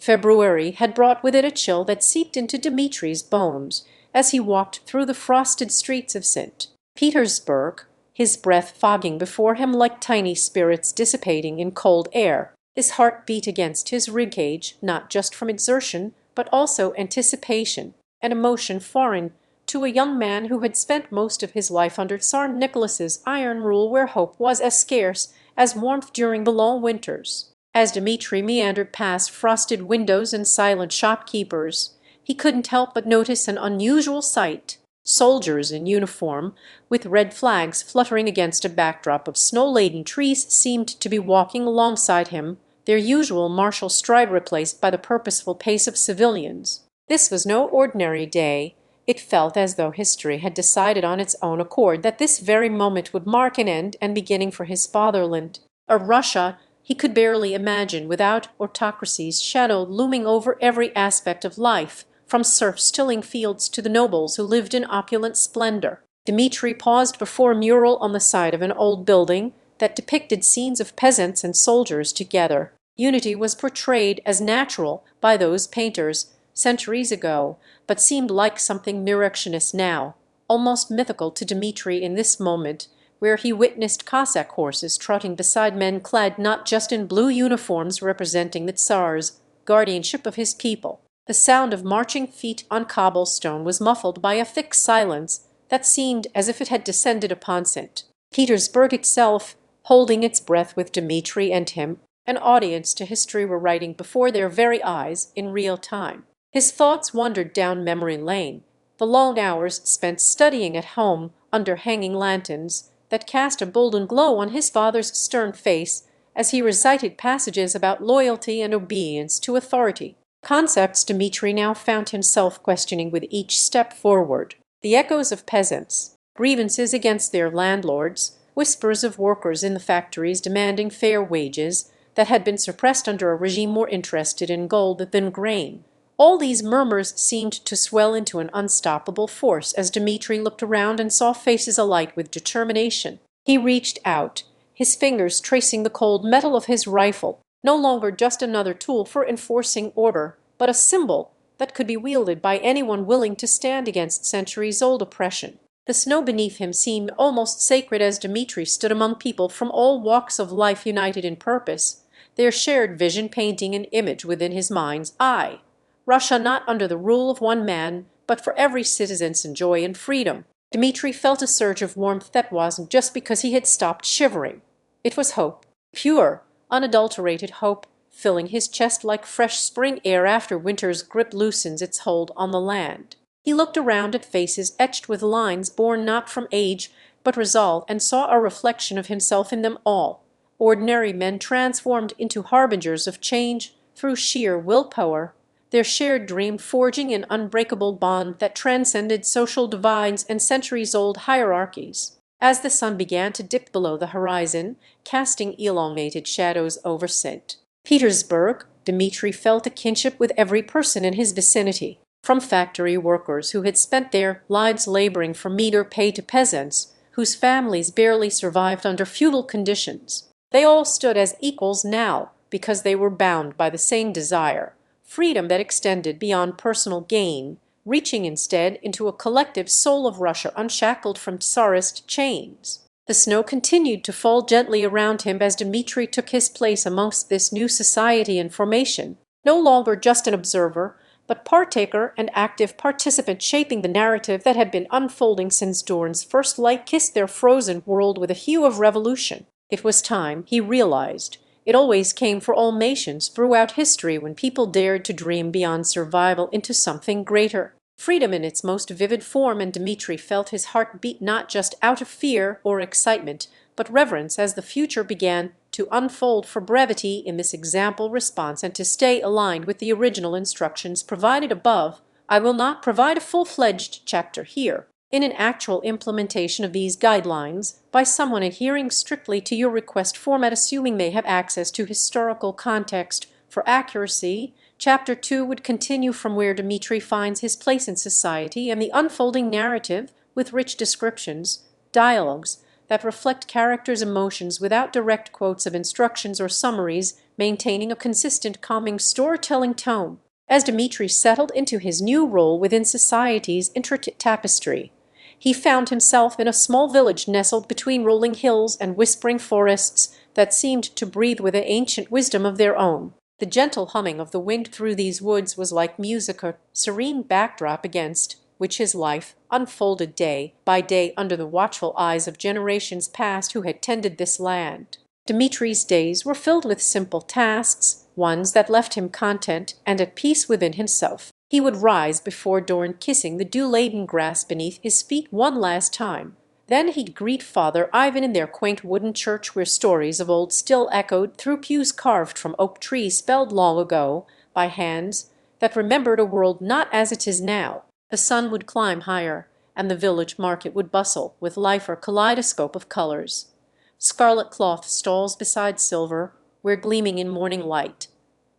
February had brought with it a chill that seeped into Dmitri's bones as he walked through the frosted streets of St. Petersburg, his breath fogging before him like tiny spirits dissipating in cold air. His heart beat against his ribcage, not just from exertion, but also anticipation, an emotion foreign to a young man who had spent most of his life under Tsar Nicholas's iron rule, where hope was as scarce as warmth during the long winters. As Dmitri meandered past frosted windows and silent shopkeepers, he couldn't help but notice an unusual sight. Soldiers in uniform, with red flags fluttering against a backdrop of snow-laden trees, seemed to be walking alongside him, their usual martial stride replaced by the purposeful pace of civilians. This was no ordinary day. It felt as though history had decided on its own accord that this very moment would mark an end and beginning for his fatherland, a Russia he could barely imagine without autocracy's shadow looming over every aspect of life, from serf-stilling fields to the nobles who lived in opulent splendor. Dmitri paused before a mural on the side of an old building that depicted scenes of peasants and soldiers together. Unity was portrayed as natural by those painters centuries ago, but seemed like something miraculous now, almost mythical to Dmitri in this moment, where he witnessed Cossack horses trotting beside men clad not just in blue uniforms representing the Tsar's guardianship of his people. The sound of marching feet on cobblestone was muffled by a thick silence that seemed as if it had descended upon St. Petersburg itself, holding its breath with Dmitri and him. An audience to history were writing before their very eyes in real time. His thoughts wandered down memory lane, the long hours spent studying at home under hanging lanterns that cast a golden glow on his father's stern face as he recited passages about loyalty and obedience to authority. Concepts Dmitri now found himself questioning with each step forward. The echoes of peasants, grievances against their landlords, whispers of workers in the factories demanding fair wages that had been suppressed under a regime more interested in gold than grain. All these murmurs seemed to swell into an unstoppable force as Dmitri looked around and saw faces alight with determination. He reached out, his fingers tracing the cold metal of his rifle, no longer just another tool for enforcing order, but a symbol that could be wielded by anyone willing to stand against centuries-old oppression. The snow beneath him seemed almost sacred as Dmitri stood among people from all walks of life united in purpose, their shared vision painting an image within his mind's eye. Russia not under the rule of one man, but for every citizen's joy and freedom. Dmitri felt a surge of warmth that wasn't just because he had stopped shivering. It was hope, pure, unadulterated hope, filling his chest like fresh spring air after winter's grip loosens its hold on the land. He looked around at faces etched with lines born not from age but resolve, and saw a reflection of himself in them all. Ordinary men transformed into harbingers of change through sheer willpower, their shared dream forging an unbreakable bond that transcended social divides and centuries-old hierarchies. As the sun began to dip below the horizon, casting elongated shadows over St. Petersburg, Dmitri felt a kinship with every person in his vicinity, from factory workers who had spent their lives laboring for meager pay to peasants whose families barely survived under feudal conditions. They all stood as equals now because they were bound by the same desire, freedom that extended beyond personal gain, reaching instead into a collective soul of Russia unshackled from Tsarist chains. The snow continued to fall gently around him as Dmitri took his place amongst this new society in formation, no longer just an observer, but partaker and active participant shaping the narrative that had been unfolding since dawn's first light kissed their frozen world with a hue of revolution. It was time, he realized. It always came for all nations throughout history when people dared to dream beyond survival into something greater. Freedom in its most vivid form, and Dmitri felt his heart beat not just out of fear or excitement, but reverence as the future began to unfold for brevity in this example response and to stay aligned with the original instructions provided above. I will not provide a full-fledged chapter here. In an actual implementation of these guidelines by someone adhering strictly to your request format, assuming they have access to historical context for accuracy, Chapter 2 would continue from where Dmitri finds his place in society and the unfolding narrative with rich descriptions, dialogues that reflect characters' emotions without direct quotes of instructions or summaries maintaining a consistent, calming storytelling tone. As Dmitri settled into his new role within society's intricate tapestry, he found himself in a small village nestled between rolling hills and whispering forests that seemed to breathe with an ancient wisdom of their own. The gentle humming of the wind through these woods was like music, a serene backdrop against which his life unfolded day by day under the watchful eyes of generations past who had tended this land. Dmitri's days were filled with simple tasks, ones that left him content and at peace within himself. He would rise before dawn, kissing the dew-laden grass beneath his feet one last time. Then he'd greet Father Ivan in their quaint wooden church where stories of old still echoed through pews carved from oak trees spelled long ago by hands that remembered a world not as it is now. The sun would climb higher, and the village market would bustle with life, a kaleidoscope of colors. Scarlet cloth stalls beside silver were gleaming in morning light,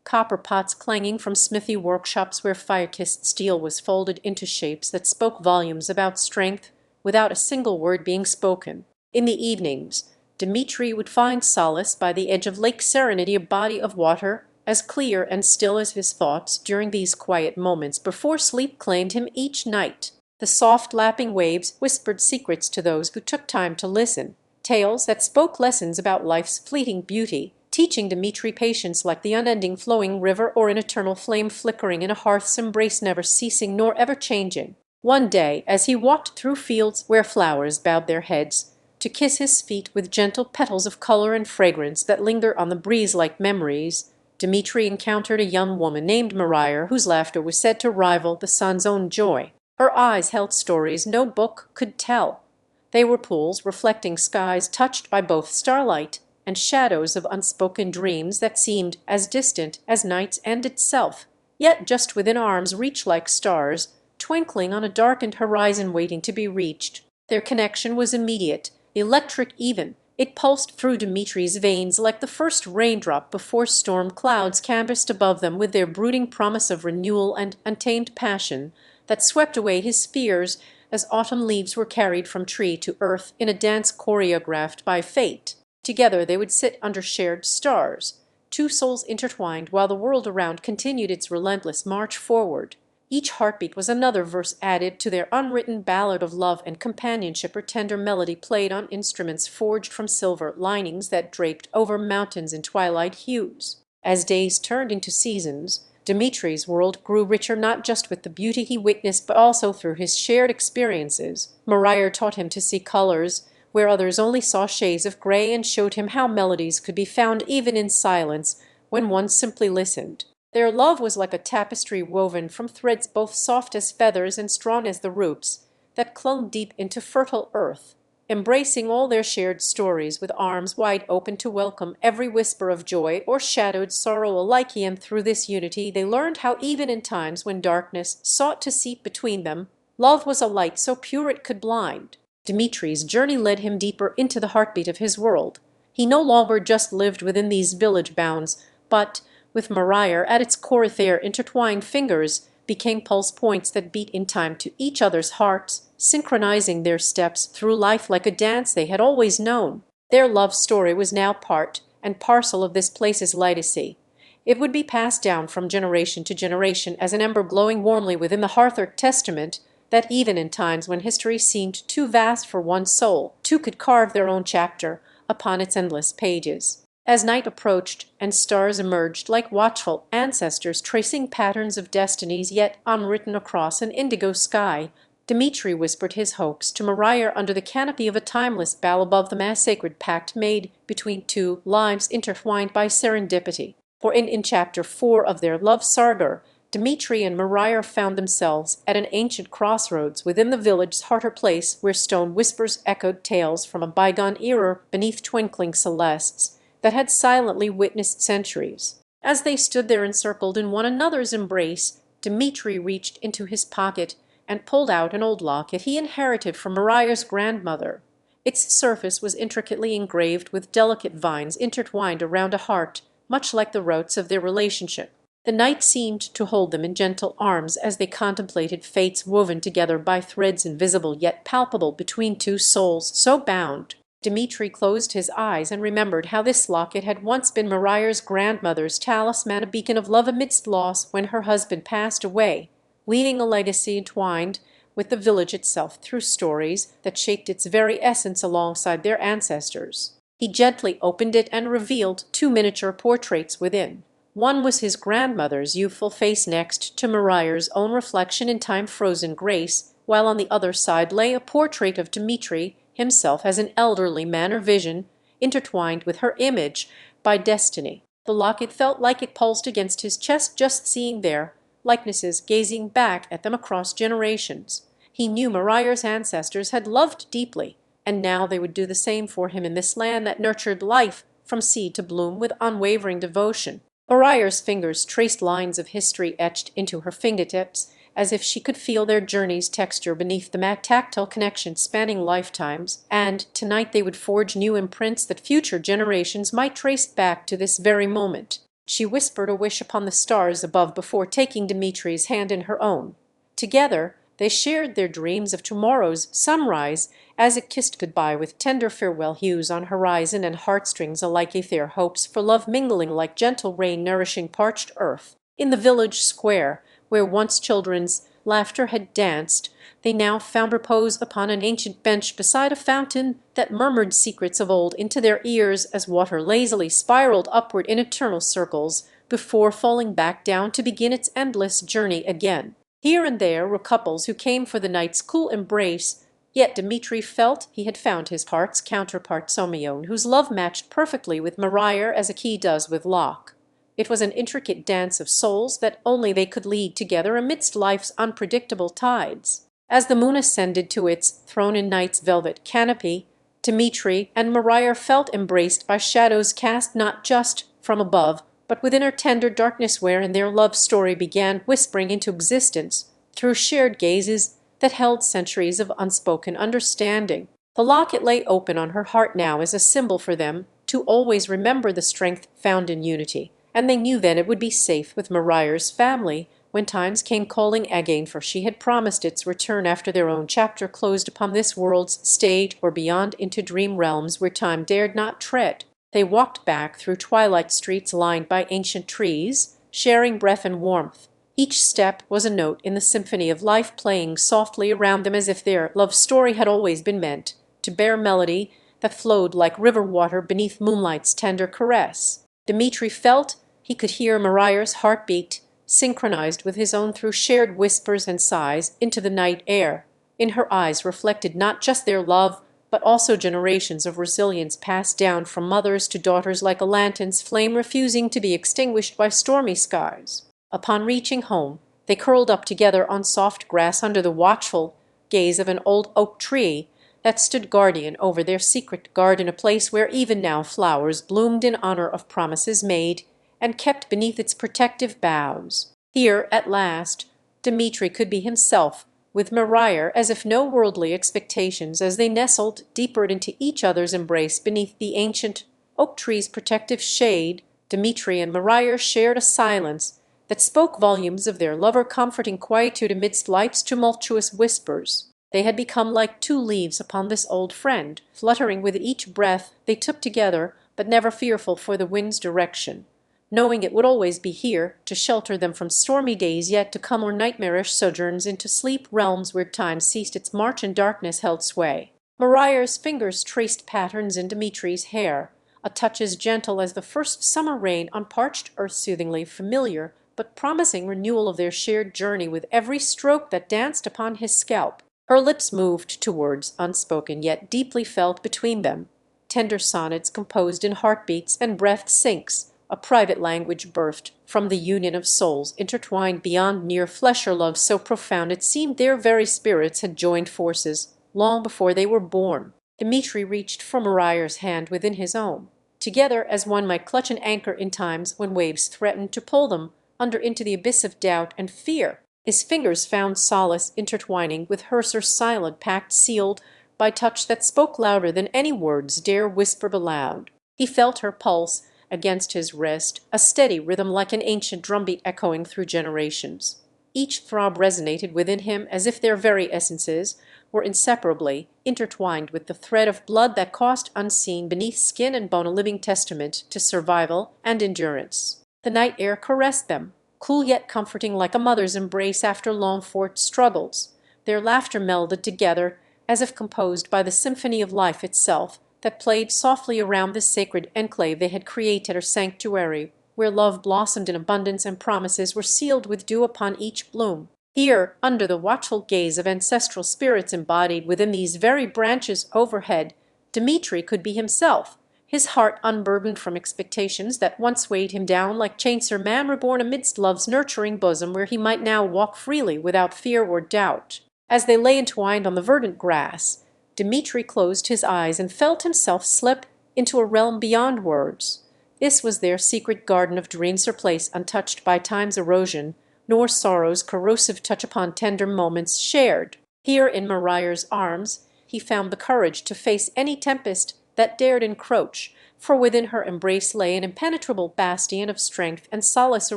copper pots clanging from smithy workshops where fire-kissed steel was folded into shapes that spoke volumes about strength without a single word being spoken. In the evenings, Dmitri would find solace by the edge of Lake Serenity, a body of water as clear and still as his thoughts during these quiet moments before sleep claimed him each night. The soft lapping waves whispered secrets to those who took time to listen, tales that spoke lessons about life's fleeting beauty, teaching Dmitri patience like the unending flowing river or an eternal flame flickering in a hearth's embrace, never ceasing nor ever changing. One day, as he walked through fields where flowers bowed their heads to kiss his feet with gentle petals of color and fragrance that linger on the breeze like memories, Dmitri encountered a young woman named Maria, whose laughter was said to rival the sun's own joy. Her eyes held stories no book could tell. They were pools reflecting skies touched by both starlight and shadows of unspoken dreams that seemed as distant as night's end itself, yet just within arm's reach like stars, twinkling on a darkened horizon waiting to be reached. Their connection was immediate, electric even. It pulsed through Dmitri's veins like the first raindrop before storm clouds canvassed above them with their brooding promise of renewal and untamed passion that swept away his fears as autumn leaves were carried from tree to earth in a dance choreographed by fate. Together they would sit under shared stars, two souls intertwined while the world around continued its relentless march forward. Each heartbeat was another verse added to their unwritten ballad of love and companionship, or tender melody played on instruments forged from silver linings that draped over mountains in twilight hues. As days turned into seasons, Dmitri's world grew richer not just with the beauty he witnessed but also through his shared experiences. Maria taught him to see colors where others only saw shades of gray, and showed him how melodies could be found even in silence when one simply listened. Their love was like a tapestry woven from threads both soft as feathers and strong as the roots that clung deep into fertile earth, embracing all their shared stories with arms wide open to welcome every whisper of joy or shadowed sorrow alike. And through this unity they learned how even in times when darkness sought to seep between them, love was a light so pure it could blind. Dmitri's journey led him deeper into the heartbeat of his world. He no longer just lived within these village bounds, but, with Maria at its core, their intertwined fingers became pulse points that beat in time to each other's hearts, synchronizing their steps through life like a dance they had always known. Their love story was now part and parcel of this place's legacy. It would be passed down from generation to generation as an ember glowing warmly within the hearth, or testament that even in times when history seemed too vast for one soul, two could carve their own chapter upon its endless pages. As night approached and stars emerged like watchful ancestors tracing patterns of destinies yet unwritten across an indigo sky, Dmitri whispered his hopes to Maria under the canopy of a timeless bough above them, a sacred pact made between two lives intertwined by serendipity. For in chapter 4 of their love saga, Dmitri and Maria found themselves at an ancient crossroads within the village's heart, or place where stone whispers echoed tales from a bygone era beneath twinkling celestes that had silently witnessed centuries. As they stood there encircled in one another's embrace, Dmitri reached into his pocket and pulled out an old locket he inherited from Maria's grandmother. Its surface was intricately engraved with delicate vines intertwined around a heart, much like the roots of their relationship. The night seemed to hold them in gentle arms as they contemplated fates woven together by threads invisible yet palpable between two souls so bound. Dmitri closed his eyes and remembered how this locket had once been Maria's grandmother's talisman, a beacon of love amidst loss when her husband passed away, leaving a legacy entwined with the village itself through stories that shaped its very essence alongside their ancestors. He gently opened it and revealed two miniature portraits within. One was his grandmother's youthful face next to Maria's own reflection in time-frozen grace, while on the other side lay a portrait of Dmitri himself as an elderly man or vision, intertwined with her image by destiny. The locket felt like it pulsed against his chest just seeing their likenesses, gazing back at them across generations. He knew Maria's ancestors had loved deeply, and now they would do the same for him in this land that nurtured life from seed to bloom with unwavering devotion. Maria's fingers traced lines of history etched into her fingertips, as if she could feel their journey's texture beneath the matte tactile connection spanning lifetimes, and tonight they would forge new imprints that future generations might trace back to this very moment. She whispered a wish upon the stars above before taking Dmitri's hand in her own. Together they shared their dreams of tomorrow's sunrise as it kissed goodbye with tender farewell hues on horizon and heartstrings alike their hopes for love mingling like gentle rain nourishing parched earth. In the village square, where once children's laughter had danced, they now found repose upon an ancient bench beside a fountain that murmured secrets of old into their ears as water lazily spiraled upward in eternal circles before falling back down to begin its endless journey again. Here and there were couples who came for the night's cool embrace, yet Dmitri felt he had found his heart's counterpart Somione, whose love matched perfectly with Maria as a key does with lock. It was an intricate dance of souls that only they could lead together amidst life's unpredictable tides. As the moon ascended to its throne in night's velvet canopy, Dmitri and Maria felt embraced by shadows cast not just from above, but within her tender darkness wherein their love story began whispering into existence through shared gazes that held centuries of unspoken understanding. The locket lay open on her heart now as a symbol for them to always remember the strength found in unity, and they knew then it would be safe with Maria's family when times came calling again, for she had promised its return after their own chapter closed upon this world's stage or beyond into dream realms where time dared not tread. They walked back through twilight streets lined by ancient trees, sharing breath and warmth. Each step was a note in the symphony of life playing softly around them as if their love story had always been meant to bear melody that flowed like river water beneath moonlight's tender caress. Dmitri felt he could hear Maria's heartbeat, synchronized with his own through shared whispers and sighs into the night air. In her eyes reflected not just their love, but also generations of resilience passed down from mothers to daughters like a lantern's flame refusing to be extinguished by stormy skies. Upon reaching home, they curled up together on soft grass under the watchful gaze of an old oak tree that stood guardian over their secret garden, a place where even now flowers bloomed in honor of promises made and kept beneath its protective boughs. Here, at last, Dmitri could be himself, with Maria as if no worldly expectations, as they nestled deeper into each other's embrace beneath the ancient oak tree's protective shade. Dmitri and Maria shared a silence that spoke volumes of their lover-comforting quietude amidst life's tumultuous whispers. They had become like two leaves upon this old friend, fluttering with each breath they took together, but never fearful for the wind's direction, knowing it would always be here to shelter them from stormy days yet to come or nightmarish sojourns into sleep realms where time ceased its march and darkness held sway. Maria's fingers traced patterns in Dmitri's hair, a touch as gentle as the first summer rain on parched earth, soothingly familiar, but promising renewal of their shared journey with every stroke that danced upon his scalp. Her lips moved to words unspoken yet deeply felt between them, tender sonnets composed in heartbeats and breath sinks, a private language birthed from the union of souls intertwined beyond mere flesh or love so profound it seemed their very spirits had joined forces long before they were born. Dmitri reached for Maria's hand within his own. Together, as one might clutch an anchor in times when waves threatened to pull them under into the abyss of doubt and fear, his fingers found solace intertwining with hers, her silent pact sealed by touch that spoke louder than any words dare whisper aloud. He felt her pulse against his wrist, a steady rhythm like an ancient drumbeat echoing through generations. Each throb resonated within him as if their very essences were inseparably intertwined with the thread of blood that coursed unseen beneath skin and bone, a living testament to survival and endurance. The night air caressed them, cool yet comforting like a mother's embrace after long-fought struggles. Their laughter melded together as if composed by the symphony of life itself that played softly around this sacred enclave they had created, or sanctuary, where love blossomed in abundance and promises were sealed with dew upon each bloom. Here, under the watchful gaze of ancestral spirits embodied within these very branches overhead, Dmitri could be himself, his heart unburdened from expectations that once weighed him down like chains, a man reborn amidst love's nurturing bosom, where he might now walk freely without fear or doubt. As they lay entwined on the verdant grass, Dmitri closed his eyes and felt himself slip into a realm beyond words. This was their secret garden of dreams, a place untouched by time's erosion, nor sorrow's corrosive touch upon tender moments shared. Here in Mariar's arms he found the courage to face any tempest that dared encroach, for within her embrace lay an impenetrable bastion of strength and solace, a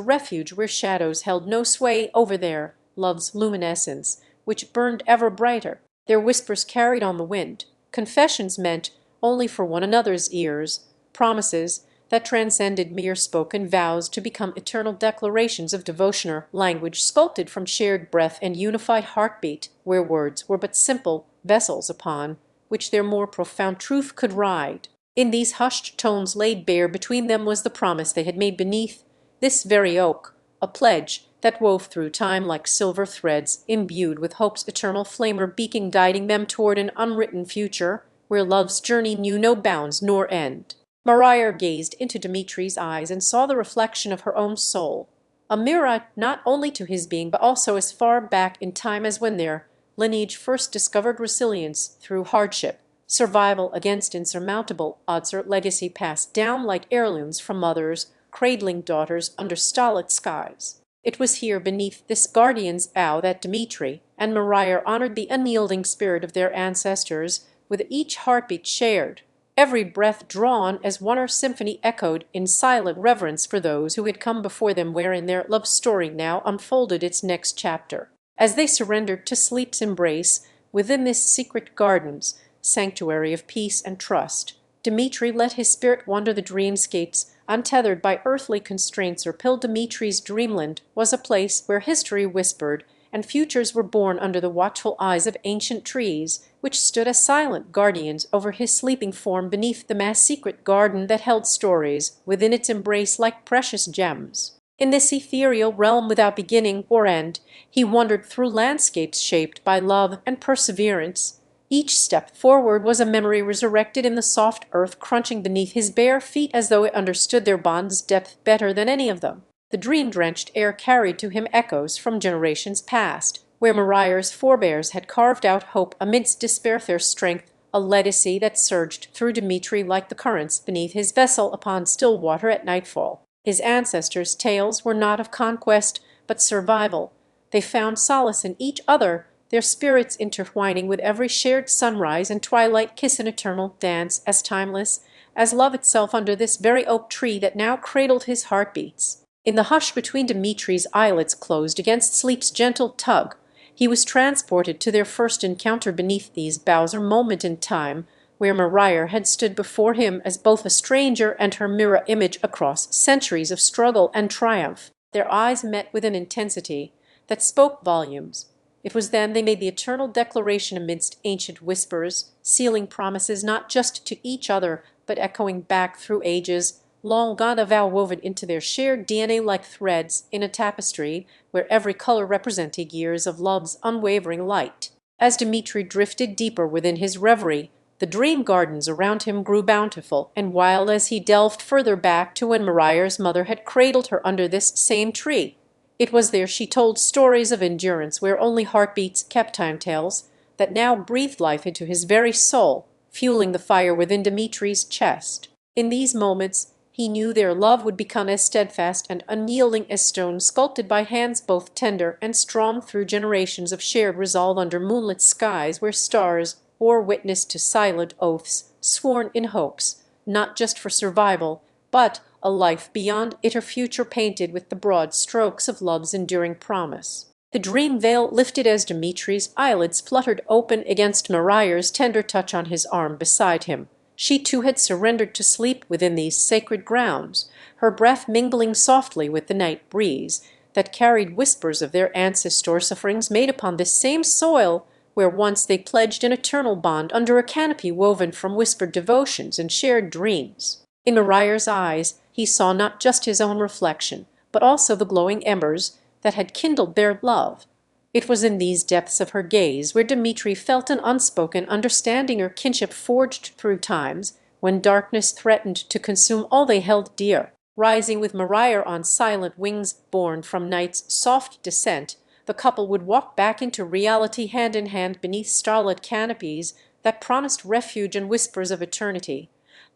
refuge where shadows held no sway over their love's luminescence, which burned ever brighter. Their whispers carried on the wind, confessions meant only for one another's ears, promises that transcended mere spoken vows to become eternal declarations of devotion, or language sculpted from shared breath and unified heartbeat, where words were but simple vessels upon which their more profound truth could ride. In these hushed tones laid bare between them was the promise they had made beneath this very oak, a pledge that wove through time like silver threads, imbued with hope's eternal flame, or beacon guiding them toward an unwritten future where love's journey knew no bounds nor end. Mariar gazed into Dmitri's eyes and saw the reflection of her own soul, a mirror not only to his being but also as far back in time as when their lineage first discovered resilience through hardship, survival against insurmountable odds, or legacy passed down like heirlooms from mothers cradling daughters under starlit skies. It was here, beneath this guardian's bough, that Dmitri and Mariar honored the unyielding spirit of their ancestors, with each heartbeat shared, every breath drawn as one, or symphony echoed in silent reverence for those who had come before them, wherein their love story now unfolded its next chapter. As they surrendered to sleep's embrace within this secret garden's sanctuary of peace and trust, Dmitri let his spirit wander the dreamscapes, untethered by earthly constraints, or Pil Dmitri's dreamland was a place where history whispered and futures were born under the watchful eyes of ancient trees, which stood as silent guardians over his sleeping form beneath the vast secret garden that held stories within its embrace like precious gems. In this ethereal realm without beginning or end, he wandered through landscapes shaped by love and perseverance. Each step forward was a memory resurrected in the soft earth crunching beneath his bare feet, as though it understood their bond's depth better than any of them. The dream-drenched air carried to him echoes from generations past, where Mariar's forebears had carved out hope amidst despair, their strength, a legacy that surged through Dmitri like the currents beneath his vessel upon still water at nightfall. His ancestors' tales were not of conquest, but survival. They found solace in each other, their spirits intertwining with every shared sunrise and twilight kiss, an eternal dance as timeless as love itself under this very oak tree that now cradled his heartbeats. In the hush between Dmitri's eyelids closed against sleep's gentle tug, he was transported to their first encounter beneath these boughs, a moment in time where Mariar had stood before him as both a stranger and her mirror image across centuries of struggle and triumph. Their eyes met with an intensity that spoke volumes. It was then they made the eternal declaration amidst ancient whispers, sealing promises not just to each other, but echoing back through ages, long gone, a vow woven into their shared DNA like threads in a tapestry where every color represented years of love's unwavering light. As Dmitri drifted deeper within his reverie, the dream gardens around him grew bountiful and wild as he delved further back to when Mariar's mother had cradled her under this same tree. It was there she told stories of endurance where only heartbeats kept time-tales, that now breathed life into his very soul, fueling the fire within Dmitri's chest. In these moments he knew their love would become as steadfast and unyielding as stone sculpted by hands both tender and strong through generations of shared resolve under moonlit skies where stars bore witness to silent oaths sworn in hopes, not just for survival, but a life beyond it, a future painted with the broad strokes of love's enduring promise. The dream veil lifted as Dmitri's eyelids fluttered open against Maria's tender touch on his arm beside him. She too had surrendered to sleep within these sacred grounds, her breath mingling softly with the night breeze that carried whispers of their ancestor sufferings made upon this same soil where once they pledged an eternal bond under a canopy woven from whispered devotions and shared dreams. In Maria's eyes he saw not just his own reflection, but also the glowing embers that had kindled their love. It was in these depths of her gaze where Dmitri felt an unspoken understanding or kinship forged through times when darkness threatened to consume all they held dear. Rising with Maria on silent wings borne from night's soft descent, the couple would walk back into reality hand in hand beneath starlit canopies that promised refuge and whispers of eternity.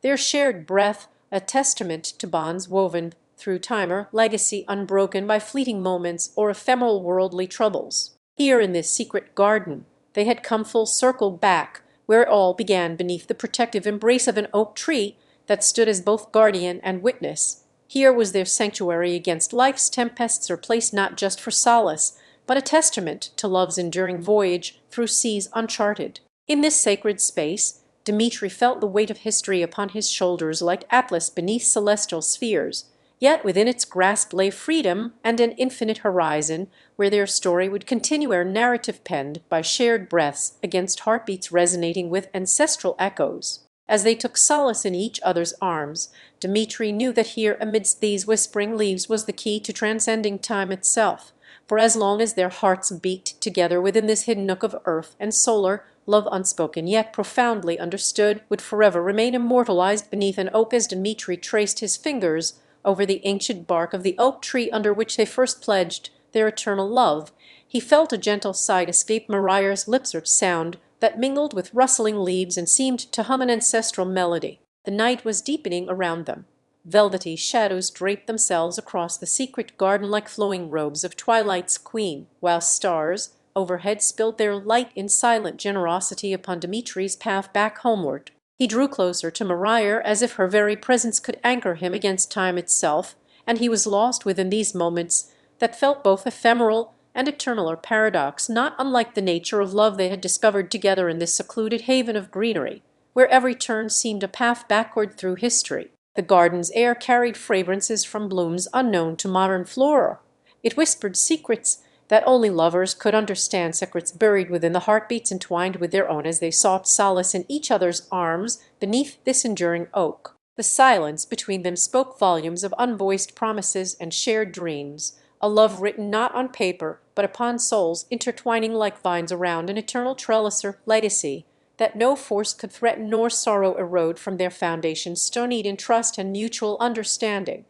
Their shared breath, a testament to bonds woven through time or legacy unbroken by fleeting moments or ephemeral worldly troubles. Here in this secret garden they had come full circle back, where it all began beneath the protective embrace of an oak tree that stood as both guardian and witness. Here was their sanctuary against life's tempests, or place not just for solace, but a testament to love's enduring voyage through seas uncharted. In this sacred space, Dmitri felt the weight of history upon his shoulders like Atlas beneath celestial spheres, yet within its grasp lay freedom and an infinite horizon where their story would continue, a narrative penned by shared breaths against heartbeats resonating with ancestral echoes. As they took solace in each other's arms, Dmitri knew that here amidst these whispering leaves was the key to transcending time itself. For as long as their hearts beat together within this hidden nook of earth and solar, love unspoken yet profoundly understood would forever remain immortalized beneath an oak. As Dmitri traced his fingers over the ancient bark of the oak tree under which they first pledged their eternal love, he felt a gentle sigh escape Maria's lips, or sound that mingled with rustling leaves and seemed to hum an ancestral melody. The night was deepening around them. Velvety shadows draped themselves across the secret garden like flowing robes of twilight's queen, while stars overhead spilled their light in silent generosity upon Dmitri's path back homeward. He drew closer to Maria as if her very presence could anchor him against time itself, and he was lost within these moments that felt both ephemeral and eternal, or paradox, not unlike the nature of love they had discovered together in this secluded haven of greenery, where every turn seemed a path backward through history. The garden's air carried fragrances from blooms unknown to modern flora. It whispered secrets that only lovers could understand, secrets buried within the heartbeats entwined with their own as they sought solace in each other's arms beneath this enduring oak. The silence between them spoke volumes of unvoiced promises and shared dreams, a love written not on paper but upon souls intertwining like vines around an eternal trellis, or legacy that no force could threaten nor sorrow erode from their foundation, stonied in trust and mutual understanding.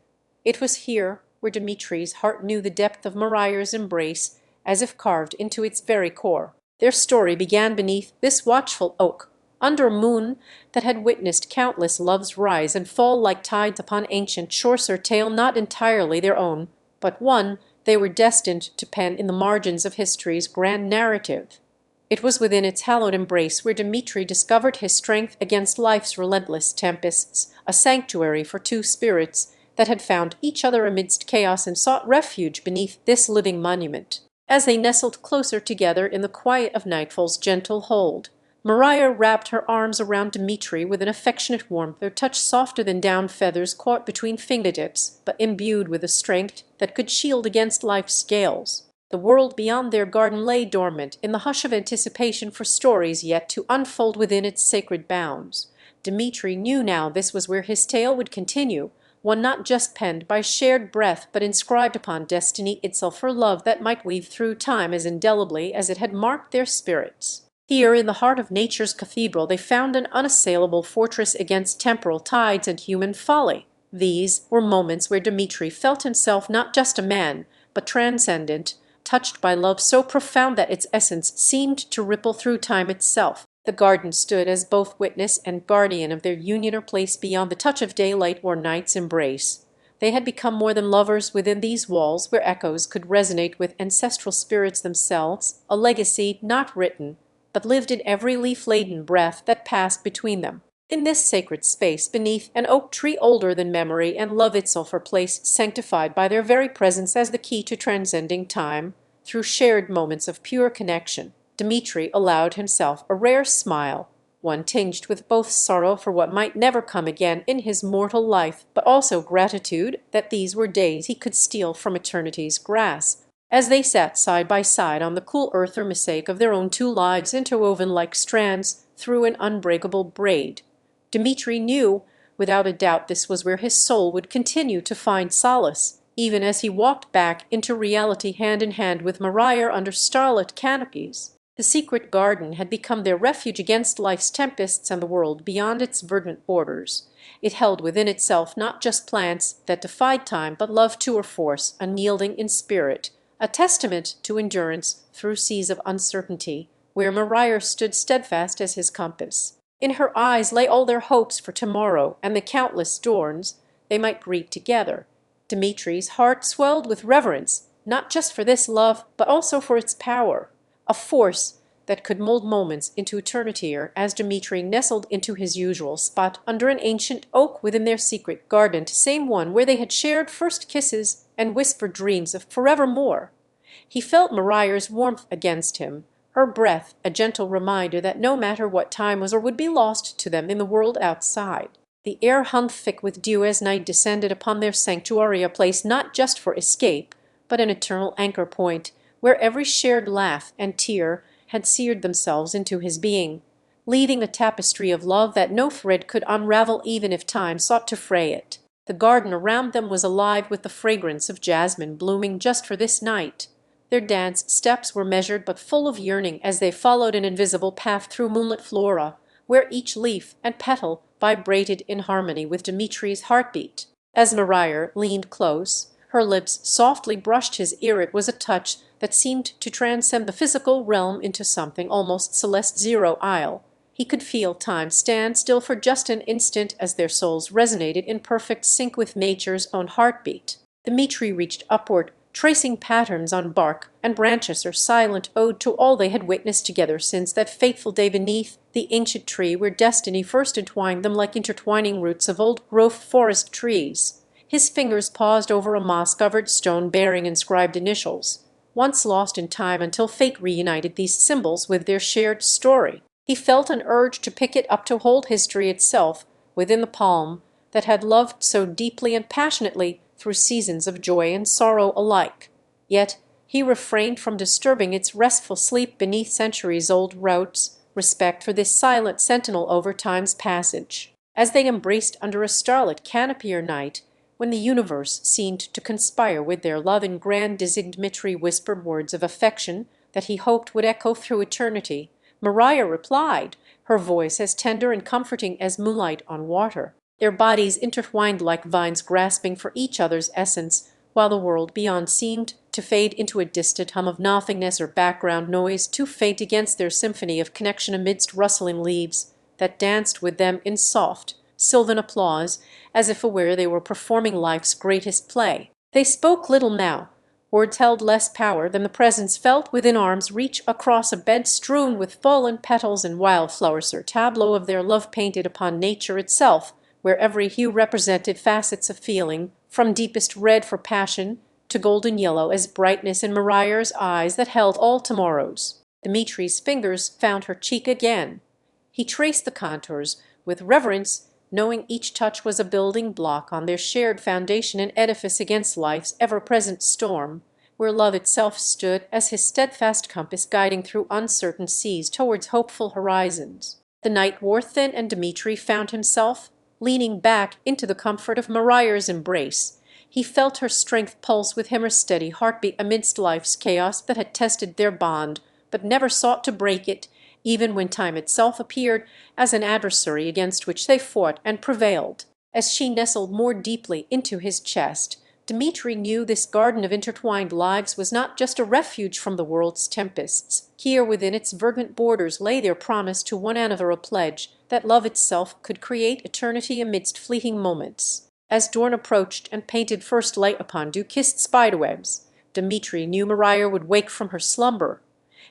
It was here where Dmitri's heart knew the depth of Maria's embrace, as if carved into its very core. Their story began beneath this watchful oak, under a moon that had witnessed countless loves rise and fall like tides upon ancient shores, a tale not entirely their own, but one they were destined to pen in the margins of history's grand narrative. It was within its hallowed embrace where Dmitri discovered his strength against life's relentless tempests, a sanctuary for two spirits that had found each other amidst chaos and sought refuge beneath this living monument. As they nestled closer together in the quiet of nightfall's gentle hold, Maria wrapped her arms around Dmitri with an affectionate warmth, their touch softer than down feathers caught between fingertips, but imbued with a strength that could shield against life's gales. The world beyond their garden lay dormant in the hush of anticipation for stories yet to unfold within its sacred bounds. Dmitri knew now this was where his tale would continue, one not just penned by shared breath but inscribed upon destiny itself, for love that might weave through time as indelibly as it had marked their spirits. Here, in the heart of nature's cathedral, they found an unassailable fortress against temporal tides and human folly. These were moments where Dmitri felt himself not just a man, but transcendent, touched by love so profound that its essence seemed to ripple through time itself. The garden stood as both witness and guardian of their union, or place beyond the touch of daylight or night's embrace. They had become more than lovers within these walls, where echoes could resonate with ancestral spirits themselves, a legacy not written, but lived in every leaf-laden breath that passed between them. In this sacred space, beneath an oak tree older than memory and love itself, a place sanctified by their very presence as the key to transcending time, through shared moments of pure connection. Dmitri allowed himself a rare smile, one tinged with both sorrow for what might never come again in his mortal life, but also gratitude that these were days he could steal from eternity's grasp. As they sat side by side on the cool earth, or mosaic of their own two lives interwoven like strands through an unbreakable braid, Dmitri knew without a doubt this was where his soul would continue to find solace, even as he walked back into reality hand in hand with Maria under starlit canopies. The secret garden had become their refuge against life's tempests and the world beyond its verdant borders. It held within itself not just plants that defied time, but love too, or force, unyielding in spirit, a testament to endurance through seas of uncertainty, where Maria stood steadfast as his compass. In her eyes lay all their hopes for tomorrow and the countless dawns they might greet together. Dmitri's heart swelled with reverence, not just for this love, but also for its power, a force that could mold moments into eternity. As Dmitri nestled into his usual spot under an ancient oak within their secret garden, the same one where they had shared first kisses and whispered dreams of forevermore, he felt Maria's warmth against him, her breath a gentle reminder that no matter what time was or would be lost to them in the world outside. The air hung thick with dew as night descended upon their sanctuary, a place not just for escape, but an eternal anchor point, where every shared laugh and tear had seared themselves into his being, leaving a tapestry of love that no thread could unravel even if time sought to fray it. The garden around them was alive with the fragrance of jasmine blooming just for this night. Their dance steps were measured but full of yearning as they followed an invisible path through moonlit flora, where each leaf and petal vibrated in harmony with Dmitri's heartbeat. As Maria leaned close, her lips softly brushed his ear, it was a touch that seemed to transcend the physical realm into something almost celestial. He could feel time stand still for just an instant as their souls resonated in perfect sync with nature's own heartbeat. Dmitri reached upward, tracing patterns on bark and branches, a silent ode to all they had witnessed together since that fateful day beneath the ancient tree where destiny first entwined them like intertwining roots of old-growth forest trees. His fingers paused over a moss-covered stone bearing inscribed initials, once lost in time until fate reunited these symbols with their shared story. He felt an urge to pick it up, to hold history itself within the palm that had loved so deeply and passionately through seasons of joy and sorrow alike. Yet he refrained from disturbing its restful sleep beneath centuries-old routes, respect for this silent sentinel over time's passage. As they embraced under a starlit canopy night, when the universe seemed to conspire with their love in grand Dmitri whispered words of affection that he hoped would echo through eternity, Maria replied, her voice as tender and comforting as moonlight on water. Their bodies intertwined like vines, grasping for each other's essence, while the world beyond seemed to fade into a distant hum of nothingness or background noise too faint against their symphony of connection amidst rustling leaves that danced with them in soft, sylvan applause, as if aware they were performing life's greatest play. They spoke little now. Words held less power than the presence felt within arm's reach across a bed strewn with fallen petals and wildflowers, a tableau of their love painted upon nature itself, where every hue represented facets of feeling, from deepest red for passion to golden yellow as brightness in Maria's eyes that held all tomorrows. Dmitri's fingers found her cheek again. He traced the contours with reverence, knowing each touch was a building block on their shared foundation, an edifice against life's ever-present storm, where love itself stood as his steadfast compass guiding through uncertain seas towards hopeful horizons. The night wore thin, and Dmitri found himself leaning back into the comfort of Maria's embrace. He felt her strength pulse with him, her steady heartbeat amidst life's chaos that had tested their bond, but never sought to break it, even when time itself appeared as an adversary against which they fought and prevailed. As she nestled more deeply into his chest, Dmitri knew this garden of intertwined lives was not just a refuge from the world's tempests. Here within its verdant borders lay their promise to one another, a pledge that love itself could create eternity amidst fleeting moments. As dawn approached and painted first light upon dew-kissed spiderwebs, Dmitri knew Maria would wake from her slumber.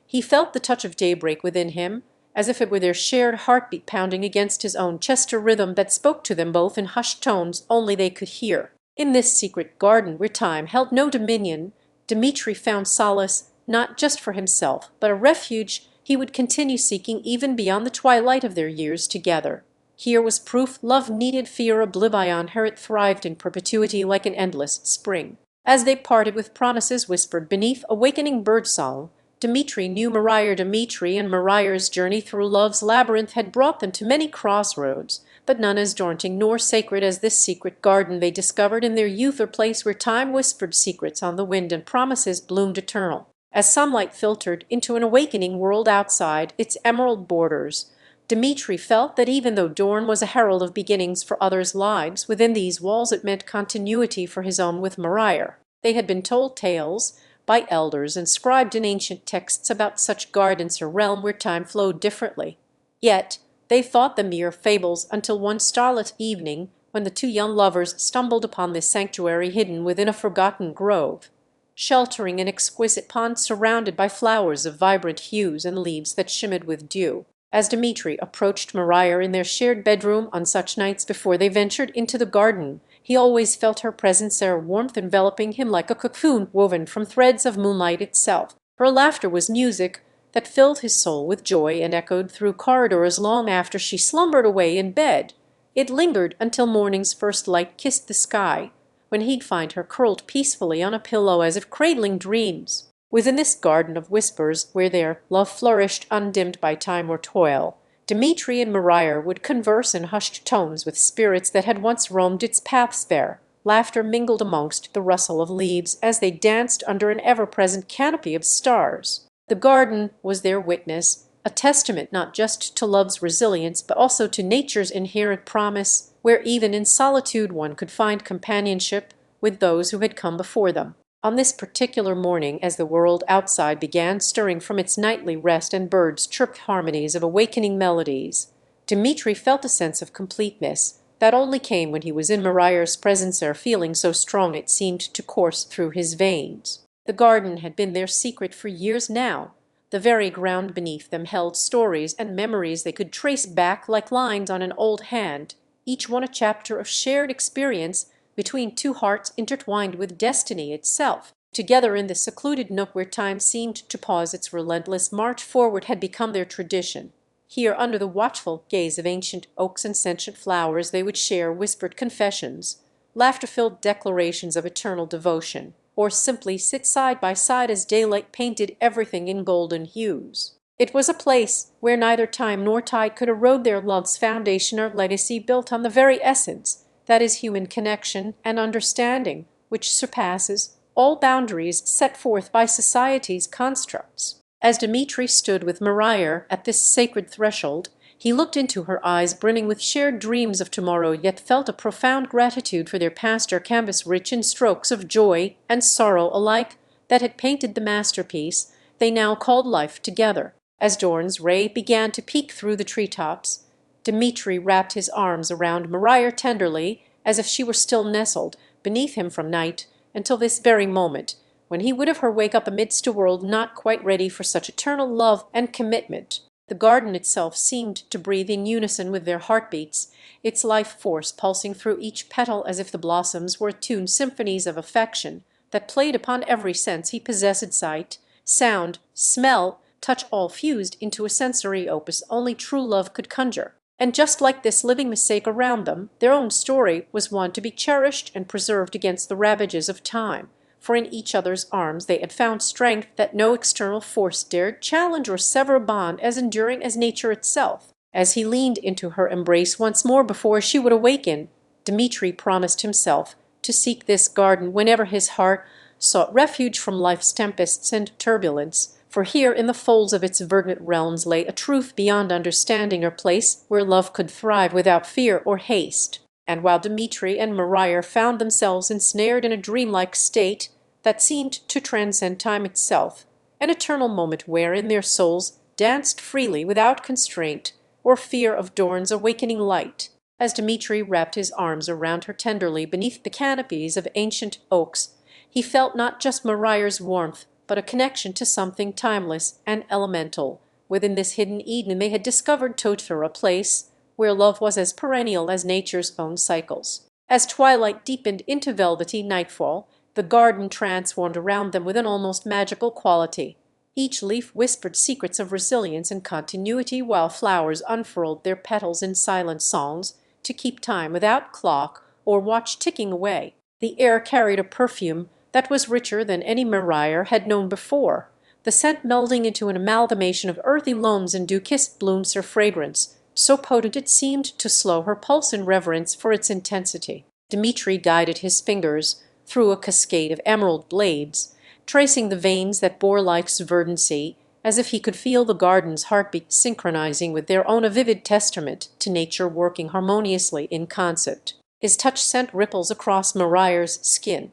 He felt the touch of daybreak within him, as if it were their shared heartbeat pounding against his own chest, a rhythm that spoke to them both in hushed tones only they could hear. In this secret garden, where time held no dominion, Dmitri found solace not just for himself, but a refuge he would continue seeking even beyond the twilight of their years together. Here was proof love needed fear oblivion her it thrived in perpetuity like an endless spring. As they parted with promises whispered beneath awakening birdsong, Dmitri knew Dmitri, and Mariar's journey through love's labyrinth had brought them to many crossroads, but none as daunting nor sacred as this secret garden they discovered in their youth, or place where time whispered secrets on the wind and promises bloomed eternal. As sunlight filtered into an awakening world outside its emerald borders, Dmitri felt that even though dawn was a herald of beginnings for others' lives, within these walls it meant continuity for his own with Mariar. They had been told tales by elders inscribed in ancient texts about such gardens or realm where time flowed differently. Yet they thought them mere fables until one starlit evening, when the two young lovers stumbled upon this sanctuary hidden within a forgotten grove, sheltering an exquisite pond surrounded by flowers of vibrant hues and leaves that shimmered with dew. As Dmitri approached Mariar in their shared bedroom on such nights before they ventured into the garden, he always felt her presence there, warmth enveloping him like a cocoon woven from threads of moonlight itself. Her laughter was music that filled his soul with joy and echoed through corridors long after she slumbered away in bed. It lingered until morning's first light kissed the sky, when he'd find her curled peacefully on a pillow as if cradling dreams. Within this garden of whispers, where their love flourished undimmed by time or toil, Dmitri and Mariar would converse in hushed tones with spirits that had once roamed its paths there. Laughter mingled amongst the rustle of leaves as they danced under an ever-present canopy of stars. The garden was their witness, a testament not just to love's resilience but also to nature's inherent promise, where even in solitude one could find companionship with those who had come before them. On this particular morning, as the world outside began stirring from its nightly rest and birds chirped harmonies of awakening melodies, Dmitri felt a sense of completeness that only came when he was in Mariar's presence, a feeling so strong it seemed to course through his veins. The garden had been their secret for years now. The very ground beneath them held stories and memories they could trace back like lines on an old hand, each one a chapter of shared experience between two hearts intertwined with destiny itself. Together in the secluded nook where time seemed to pause its relentless march forward had become their tradition. Here, under the watchful gaze of ancient oaks and sentient flowers, they would share whispered confessions, laughter-filled declarations of eternal devotion, or simply sit side by side as daylight painted everything in golden hues. It was a place where neither time nor tide could erode their love's foundation or legacy, built on the very essence that is human connection and understanding, which surpasses all boundaries set forth by society's constructs. As Dmitri stood with Mariar at this sacred threshold, he looked into her eyes brimming with shared dreams of tomorrow, yet felt a profound gratitude for their past, her canvas rich in strokes of joy and sorrow alike that had painted the masterpiece they now called life together. As dawn's ray began to peek through the treetops, Dmitri wrapped his arms around Mariar tenderly, as if she were still nestled beneath him from night until this very moment, when he would have her wake up amidst a world not quite ready for such eternal love and commitment. The garden itself seemed to breathe in unison with their heartbeats, its life force pulsing through each petal as if the blossoms were tuned symphonies of affection that played upon every sense he possessed: sight, sound, smell, touch, all fused into a sensory opus only true love could conjure. And just like this living mosaic around them, their own story was one to be cherished and preserved against the ravages of time, for in each other's arms they had found strength that no external force dared challenge or sever, a bond as enduring as nature itself. As he leaned into her embrace once more before she would awaken, Dmitri promised himself to seek this garden whenever his heart sought refuge from life's tempests and turbulence, for here in the folds of its verdant realms lay a truth beyond understanding, a place where love could thrive without fear or haste. And while Dmitri and Mariar found themselves ensnared in a dreamlike state that seemed to transcend time itself, an eternal moment wherein their souls danced freely without constraint or fear of dawn's awakening light, as Dmitri wrapped his arms around her tenderly beneath the canopies of ancient oaks, he felt not just Mariar's warmth, but a connection to something timeless and elemental. Within this hidden Eden they had discovered together a place where love was as perennial as nature's own cycles. As twilight deepened into velvety nightfall, the garden transformed around them with an almost magical quality. Each leaf whispered secrets of resilience and continuity, while flowers unfurled their petals in silent songs to keep time without clock or watch ticking away. The air carried a perfume that was richer than any Maria had known before, the scent melding into an amalgamation of earthy loams and dew-kissed blooms, her fragrance so potent it seemed to slow her pulse in reverence for its intensity. Dmitri guided his fingers through a cascade of emerald blades, tracing the veins that bore life's verdancy, as if he could feel the garden's heartbeat synchronizing with their own, a vivid testament to nature working harmoniously in concert. His touch sent ripples across Maria's skin.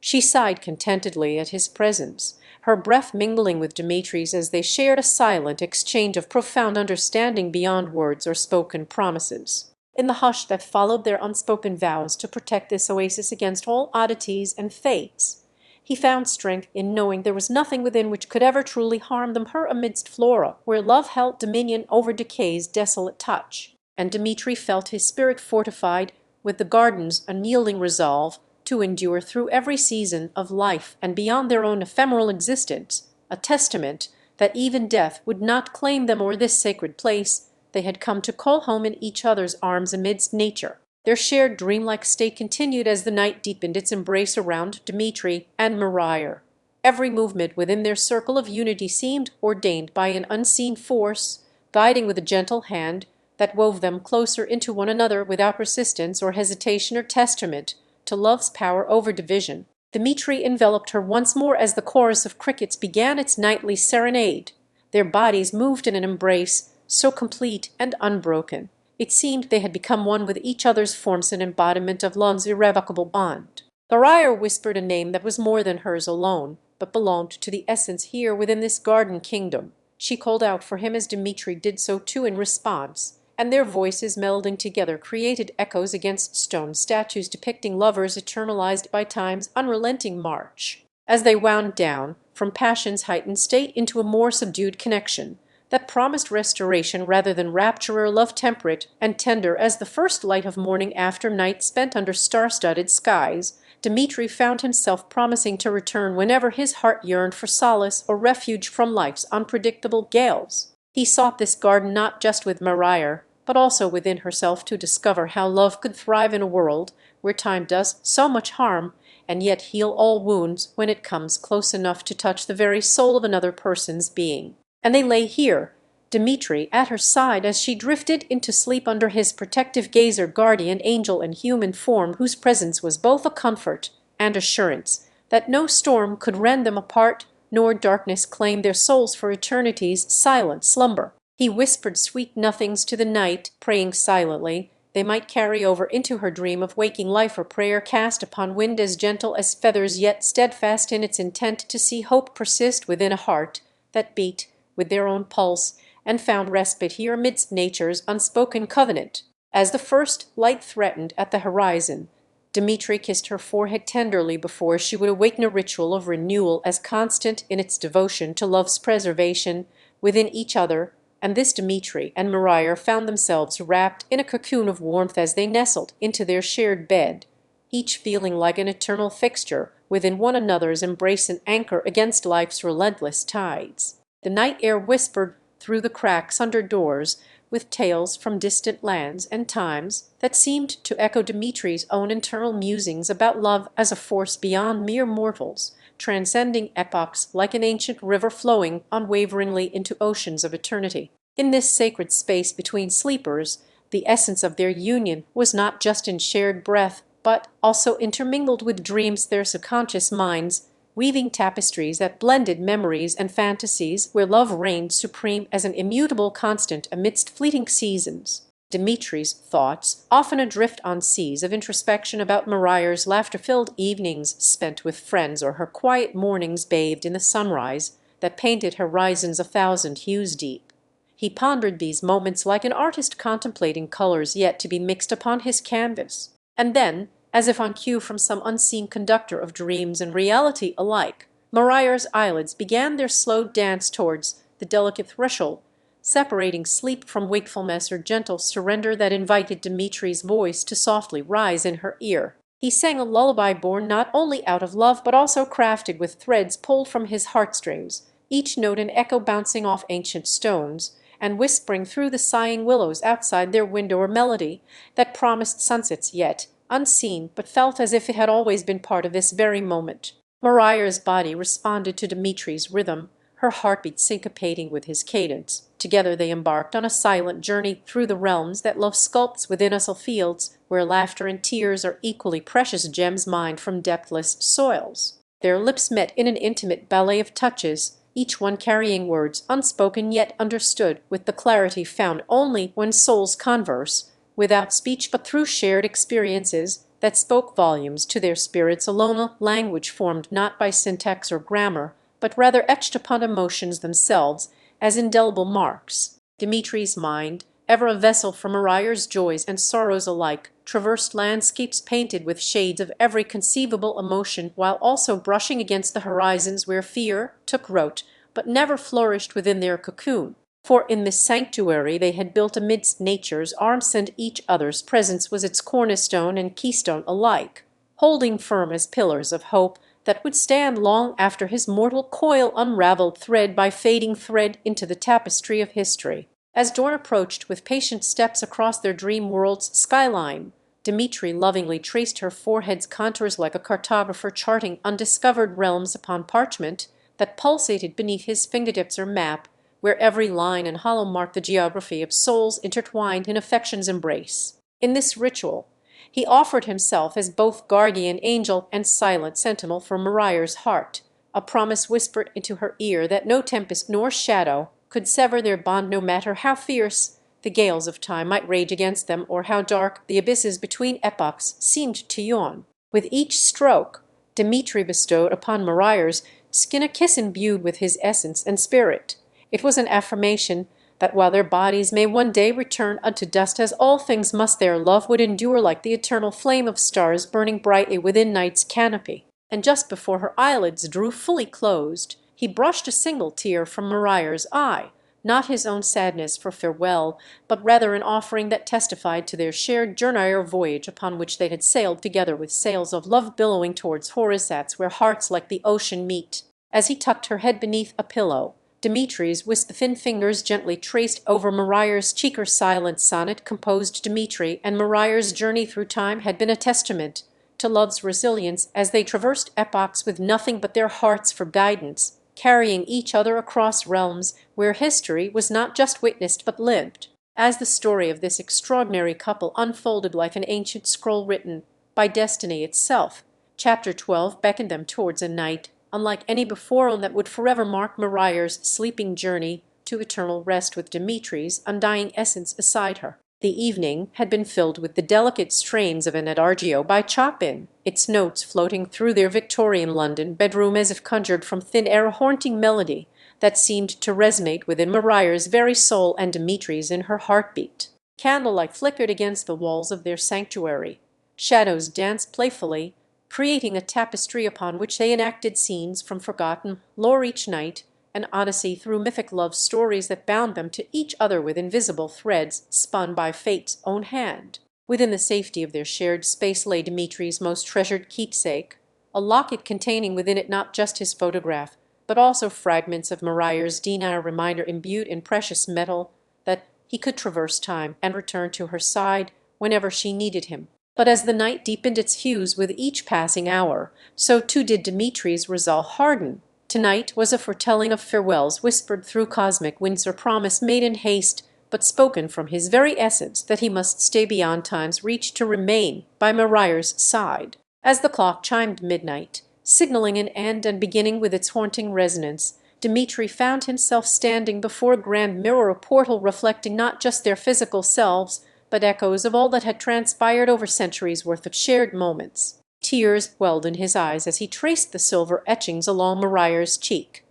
She sighed contentedly at his presence, her breath mingling with Dmitri's as they shared a silent exchange of profound understanding beyond words or spoken promises. In the hush that followed their unspoken vows to protect this oasis against all oddities and fates, he found strength in knowing there was nothing within which could ever truly harm them, her amidst Flora, where love held dominion over decay's desolate touch. And Dmitri felt his spirit fortified with the garden's unyielding resolve to endure through every season of life and beyond their own ephemeral existence, a testament that even death would not claim them or this sacred place they had come to call home in each other's arms amidst nature. Their shared dreamlike state continued as the night deepened its embrace around Dmitri and Maria. Every movement within their circle of unity seemed ordained by an unseen force, guiding with a gentle hand that wove them closer into one another without resistance or hesitation, or testament to love's power over division. Dmitri enveloped her once more as the chorus of crickets began its nightly serenade. Their bodies moved in an embrace so complete and unbroken, it seemed they had become one with each other's forms, an embodiment of love's irrevocable bond. Maria whispered a name that was more than hers alone, but belonged to the essence here within this garden kingdom. She called out for him as Dmitri did so too in response, and their voices melding together created echoes against stone statues depicting lovers eternalized by time's unrelenting march. As they wound down from passion's heightened state into a more subdued connection that promised restoration rather than rapture, or love temperate and tender as the first light of morning after night spent under star-studded skies, Dmitri found himself promising to return whenever his heart yearned for solace or refuge from life's unpredictable gales. He sought this garden not just with Maria, but also within herself, to discover how love could thrive in a world where time does so much harm and yet heal all wounds when it comes close enough to touch the very soul of another person's being. And they lay here, Dmitri at her side as she drifted into sleep under his protective gaze, her guardian angel in human form, whose presence was both a comfort and assurance that no storm could rend them apart, nor darkness claim their souls for eternity's silent slumber. He whispered sweet nothings to the night, praying silently they might carry over into her dream of waking life, or prayer cast upon wind as gentle as feathers, yet steadfast in its intent to see hope persist within a heart that beat with their own pulse, and found respite here amidst nature's unspoken covenant. As the first light threatened at the horizon, Dmitri kissed her forehead tenderly before she would awaken a ritual of renewal as constant in its devotion to love's preservation within each other, and this Dmitri and Maria found themselves wrapped in a cocoon of warmth as they nestled into their shared bed, each feeling like an eternal fixture within one another's embrace, an anchor against life's relentless tides. The night air whispered through the cracks under doors with tales from distant lands and times that seemed to echo Dmitri's own internal musings about love as a force beyond mere mortals, transcending epochs like an ancient river flowing unwaveringly into oceans of eternity. In this sacred space between sleepers, the essence of their union was not just in shared breath, but also intermingled with dreams, their subconscious minds weaving tapestries that blended memories and fantasies, where love reigned supreme as an immutable constant amidst fleeting seasons. Dmitri's thoughts, often adrift on seas of introspection about Maria's laughter-filled evenings spent with friends, or her quiet mornings bathed in the sunrise that painted horizons 1,000 hues deep. He pondered these moments like an artist contemplating colors yet to be mixed upon his canvas. And then, as if on cue from some unseen conductor of dreams and reality alike, Maria's eyelids began their slow dance towards the delicate threshold, separating sleep from wakefulness, or gentle surrender that invited Dmitri's voice to softly rise in her ear. He sang a lullaby born not only out of love, but also crafted with threads pulled from his heartstrings, each note an echo bouncing off ancient stones, and whispering through the sighing willows outside their window a melody that promised sunsets yet unseen, but felt as if it had always been part of this very moment. Maria's body responded to Dmitri's rhythm, her heartbeat syncopating with his cadence. Together they embarked on a silent journey through the realms that love sculpts within us, fields where laughter and tears are equally precious gems mined from depthless soils. Their lips met in an intimate ballet of touches, each one carrying words unspoken yet understood with the clarity found only when souls converse, without speech but through shared experiences that spoke volumes to their spirits alone, a language formed not by syntax or grammar, but rather etched upon emotions themselves as indelible marks. Dmitri's mind, ever a vessel for Maria's joys and sorrows alike, traversed landscapes painted with shades of every conceivable emotion, while also brushing against the horizons where fear took root, but never flourished within their cocoon. For in this sanctuary they had built amidst nature's arms, and each other's presence was its cornerstone and keystone alike, holding firm as pillars of hope that would stand long after his mortal coil unraveled thread by fading thread into the tapestry of history. As dawn approached with patient steps across their dream world's skyline, Dmitri lovingly traced her forehead's contours like a cartographer charting undiscovered realms upon parchment that pulsated beneath his fingertips, or map where every line and hollow marked the geography of souls intertwined in affection's embrace. In this ritual he offered himself as both guardian angel and silent sentinel for Maria's heart, a promise whispered into her ear that no tempest nor shadow could sever their bond, no matter how fierce the gales of time might rage against them, or how dark the abysses between epochs seemed to yawn. With each stroke Dmitri bestowed upon Maria's skin a kiss imbued with his essence and spirit. It was an affirmation that while their bodies may one day return unto dust, as all things must, their love would endure like the eternal flame of stars burning brightly within night's canopy. And just before her eyelids drew fully closed, he brushed a single tear from Maria's eye, not his own sadness for farewell, but rather an offering that testified to their shared journey or voyage upon which they had sailed together with sails of love billowing towards horizons where hearts like the ocean meet. As he tucked her head beneath a pillow, Dmitri's with the thin fingers gently traced over Maria's cheek her silent sonnet composed. Dmitri and Maria's journey through time had been a testament to love's resilience as they traversed epochs with nothing but their hearts for guidance, carrying each other across realms where history was not just witnessed but lived. As the story of this extraordinary couple unfolded like an ancient scroll written by destiny itself, Chapter 12 beckoned them towards a night unlike any before, and that would forever mark Maria's sleeping journey to eternal rest with Dmitri's undying essence beside her. The evening had been filled with the delicate strains of an adagio by Chopin, its notes floating through their Victorian London bedroom as if conjured from thin air, a haunting melody that seemed to resonate within Maria's very soul and Dmitri's in her heartbeat. Candlelight flickered against the walls of their sanctuary. Shadows danced playfully, creating a tapestry upon which they enacted scenes from forgotten lore each night, an odyssey through mythic love stories that bound them to each other with invisible threads spun by fate's own hand. Within the safety of their shared space lay Dmitri's most treasured keepsake, a locket containing within it not just his photograph, but also fragments of Maria's DNA, a reminder imbued in precious metal that he could traverse time and return to her side whenever she needed him. But as the night deepened its hues with each passing hour, so too did Dmitri's resolve harden. Tonight was a foretelling of farewells whispered through cosmic winds, or promise made in haste, but spoken from his very essence that he must stay beyond time's reach to remain by Maria's side. As the clock chimed midnight, signaling an end and beginning with its haunting resonance, Dmitri found himself standing before a grand mirror, a portal reflecting not just their physical selves, but echoes of all that had transpired over centuries' worth of shared moments. Tears welled in his eyes as he traced the silver etchings along Maria's cheek.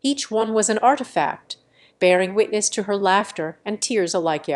Each one was an artifact, bearing witness to her laughter and tears alike,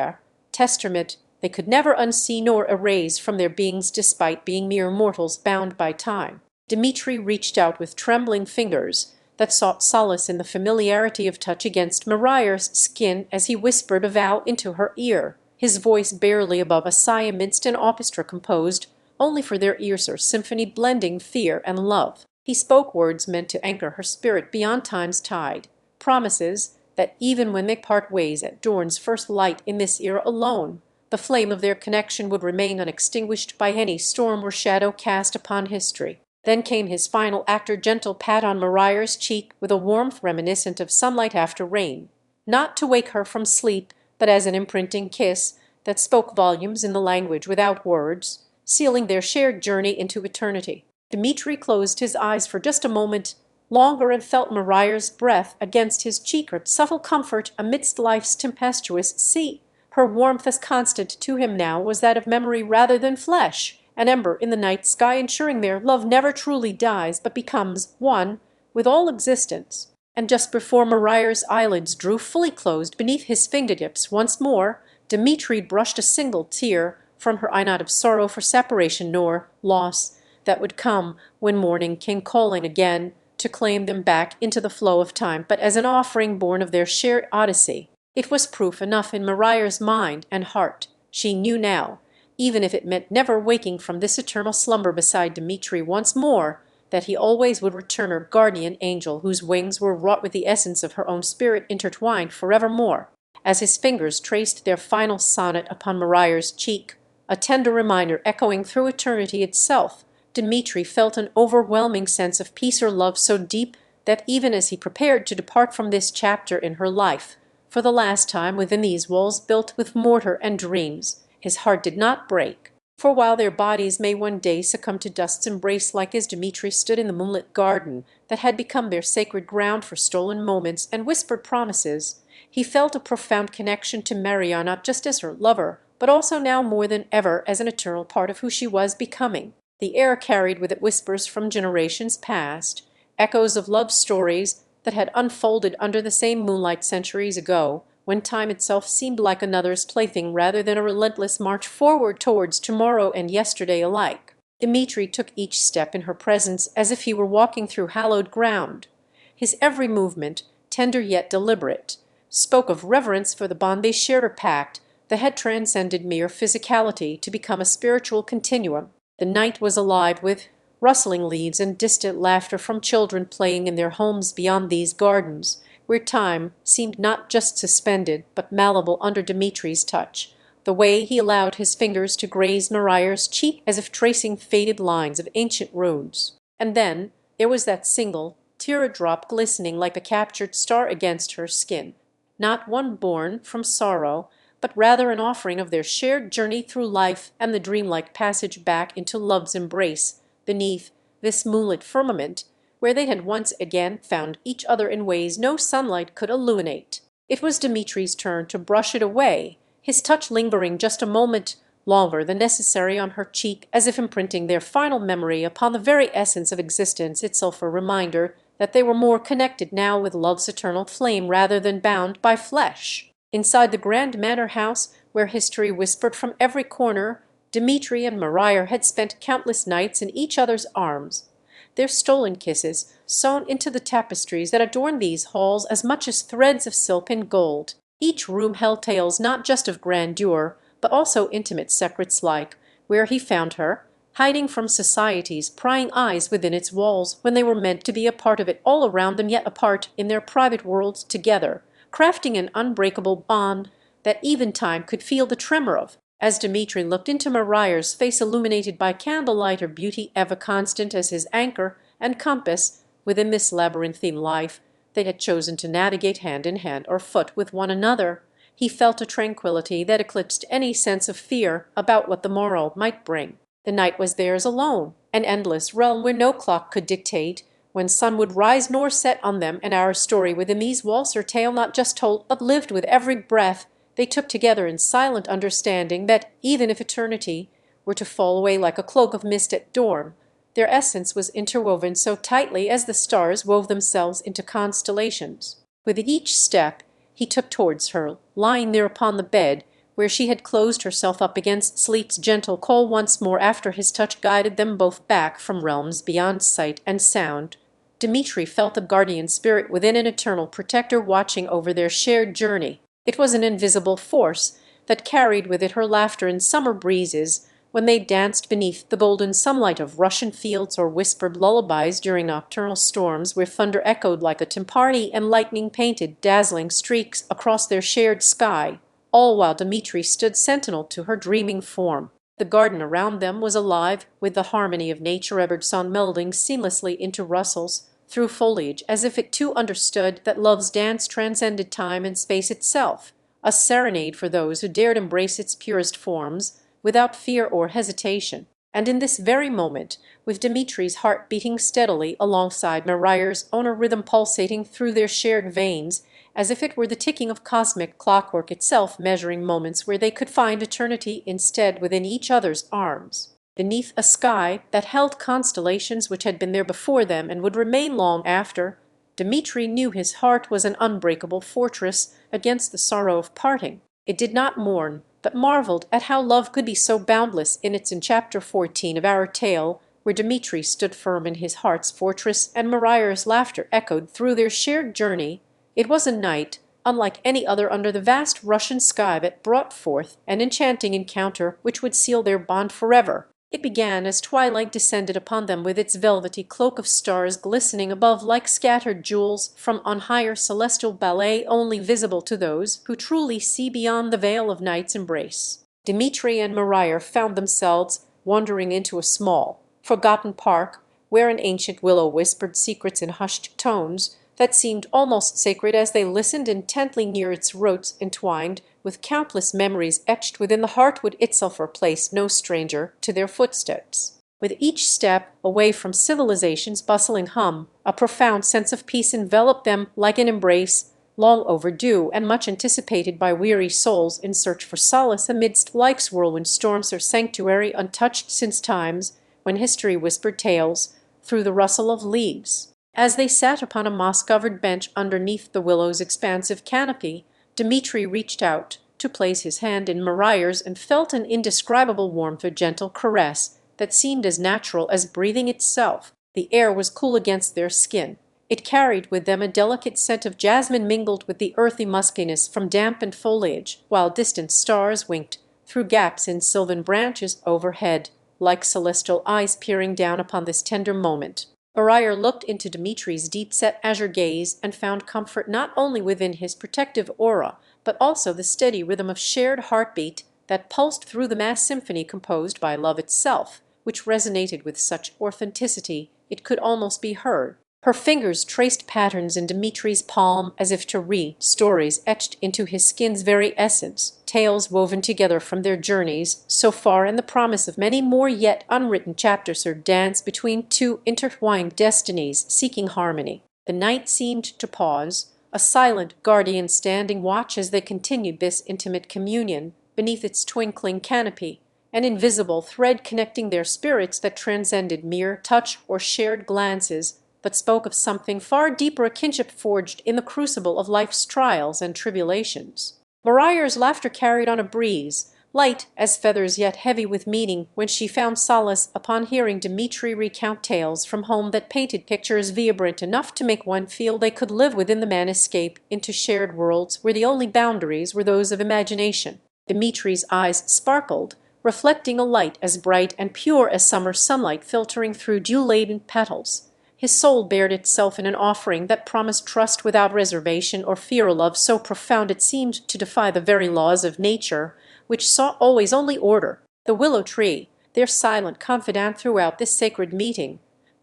testament they could never unsee nor erase from their beings despite being mere mortals bound by time. Dmitri reached out with trembling fingers that sought solace in the familiarity of touch against Maria's skin as he whispered a vow into her ear, his voice barely above a sigh amidst an orchestra composed only for their ears, or symphony blending fear and love. He spoke words meant to anchor her spirit beyond time's tide, promises that even when they part ways at dawn's first light in this era alone, the flame of their connection would remain unextinguished by any storm or shadow cast upon history. Then came his final act, her gentle pat on Maria's cheek with a warmth reminiscent of sunlight after rain, not to wake her from sleep, but as an imprinting kiss that spoke volumes in the language without words, sealing their shared journey into eternity. Dmitri closed his eyes for just a moment longer and felt Maria's breath against his cheek, her subtle comfort amidst life's tempestuous sea. Her warmth, as constant to him now, was that of memory rather than flesh, an ember in the night sky, ensuring their love never truly dies but becomes one with all existence. And just before Maria's eyelids drew fully closed beneath his fingertips once more, Dmitri brushed a single tear from her eye, not of sorrow for separation nor loss that would come when morning came calling again to claim them back into the flow of time, but as an offering born of their shared odyssey. It was proof enough in Maria's mind and heart, she knew now, even if it meant never waking from this eternal slumber beside Dmitri once more, that he always would return her guardian angel whose wings were wrought with the essence of her own spirit intertwined forevermore. As his fingers traced their final sonnet upon Maria's cheek, a tender reminder echoing through eternity itself, Dmitri felt an overwhelming sense of peace or love so deep that even as he prepared to depart from this chapter in her life, for the last time within these walls built with mortar and dreams, his heart did not break. For while their bodies may one day succumb to dust's embrace, like as Dmitri stood in the moonlit garden that had become their sacred ground for stolen moments and whispered promises, he felt a profound connection to Maria, not just as her lover, but also now more than ever as an eternal part of who she was becoming. The air carried with it whispers from generations past, echoes of love stories that had unfolded under the same moonlight centuries ago, when time itself seemed like another's plaything rather than a relentless march forward towards tomorrow and yesterday alike. Dmitri took each step in her presence as if he were walking through hallowed ground. His every movement, tender yet deliberate, spoke of reverence for the bond they shared, a pact that had transcended mere physicality to become a spiritual continuum. The night was alive with rustling leaves and distant laughter from children playing in their homes beyond these gardens, where time seemed not just suspended but malleable under Dmitri's touch, the way he allowed his fingers to graze Maria's cheek as if tracing faded lines of ancient runes. And then there was that single teardrop glistening like a captured star against her skin, not one born from sorrow, but rather an offering of their shared journey through life and the dreamlike passage back into love's embrace beneath this moonlit firmament, where they had once again found each other in ways no sunlight could illuminate. It was Dmitri's turn to brush it away, his touch lingering just a moment longer than necessary on her cheek, as if imprinting their final memory upon the very essence of existence itself, a reminder that they were more connected now with love's eternal flame rather than bound by flesh. Inside the grand manor house, where history whispered from every corner, Dmitri and Maria had spent countless nights in each other's arms, their stolen kisses sewn into the tapestries that adorned these halls as much as threads of silk and gold. Each room held tales not just of grandeur, but also intimate secrets, like where he found her, hiding from society's prying eyes within its walls when they were meant to be a part of it all around them, yet apart in their private worlds together, crafting an unbreakable bond that even time could feel the tremor of. As Dmitri looked into Maria's face illuminated by candlelight, her beauty ever constant as his anchor and compass within this labyrinthine life they had chosen to navigate hand in hand or foot with one another, he felt a tranquility that eclipsed any sense of fear about what the morrow might bring. The night was theirs alone, an endless realm where no clock could dictate when sun would rise nor set on them, and our story within these walls, her tale not just told but lived with every breath they took together in silent understanding that even if eternity were to fall away like a cloak of mist at dawn, their essence was interwoven so tightly as the stars wove themselves into constellations. With each step he took towards her, lying there upon the bed where she had closed herself up against sleep's gentle call once more after his touch guided them both back from realms beyond sight and sound, Dmitri felt the guardian spirit within, an eternal protector watching over their shared journey. It was an invisible force that carried with it her laughter in summer breezes, when they danced beneath the golden sunlight of Russian fields or whispered lullabies during nocturnal storms where thunder echoed like a timpani and lightning painted dazzling streaks across their shared sky, all while Dmitri stood sentinel to her dreaming form. The garden around them was alive with the harmony of nature, ever sun melding seamlessly into rustles through foliage, as if it too understood that love's dance transcended time and space itself, a serenade for those who dared embrace its purest forms without fear or hesitation. And in this very moment, with Dmitri's heart beating steadily alongside Maria's own, a rhythm pulsating through their shared veins, as if it were the ticking of cosmic clockwork itself, measuring moments where they could find eternity instead within each other's arms. Beneath a sky that held constellations which had been there before them and would remain long after, Dmitri knew his heart was an unbreakable fortress against the sorrow of parting. It did not mourn, but marveled at how love could be so boundless in its. In chapter 14 of our tale, where Dmitri stood firm in his heart's fortress and Maria's laughter echoed through their shared journey, it was a night unlike any other under the vast Russian sky that brought forth an enchanting encounter which would seal their bond forever. It began as twilight descended upon them with its velvety cloak of stars glistening above like scattered jewels from on higher celestial ballet only visible to those who truly see beyond the veil of night's embrace. Dmitri and Maria found themselves wandering into a small, forgotten park where an ancient willow whispered secrets in hushed tones that seemed almost sacred as they listened intently near its roots, entwined with countless memories etched within the heart would itself replace no stranger to their footsteps. With each step away from civilization's bustling hum, a profound sense of peace enveloped them like an embrace, long overdue and much anticipated by weary souls in search for solace amidst life's whirlwind storms, their sanctuary untouched since times when history whispered tales through the rustle of leaves. As they sat upon a moss-covered bench underneath the willow's expansive canopy, Dmitri reached out to place his hand in Maria's and felt an indescribable warmth, a gentle caress that seemed as natural as breathing itself. The air was cool against their skin. It carried with them a delicate scent of jasmine mingled with the earthy muskiness from dampened foliage, while distant stars winked through gaps in sylvan branches overhead, like celestial eyes peering down upon this tender moment. Maria looked into Dmitri's deep-set azure gaze and found comfort not only within his protective aura, but also the steady rhythm of shared heartbeat that pulsed through the mass symphony composed by love itself, which resonated with such authenticity it could almost be heard. Her fingers traced patterns in Dmitri's palm as if to read stories etched into his skin's very essence, tales woven together from their journeys so far and the promise of many more yet unwritten chapters, or dance between two intertwined destinies seeking harmony. The night seemed to pause, a silent guardian standing watch as they continued this intimate communion beneath its twinkling canopy, an invisible thread connecting their spirits that transcended mere touch or shared glances, but spoke of something far deeper, a kinship forged in the crucible of life's trials and tribulations. Maria's laughter carried on a breeze, light as feathers yet heavy with meaning, when she found solace upon hearing Dmitri recount tales from home that painted pictures vibrant enough to make one feel they could live within the man, escape into shared worlds where the only boundaries were those of imagination. Dmitri's eyes sparkled, reflecting a light as bright and pure as summer sunlight filtering through dew-laden petals. His soul bared itself in an offering that promised trust without reservation or fear, a love so profound it seemed to defy the very laws of nature, which sought always only order. The willow tree, their silent confidant throughout this sacred meeting,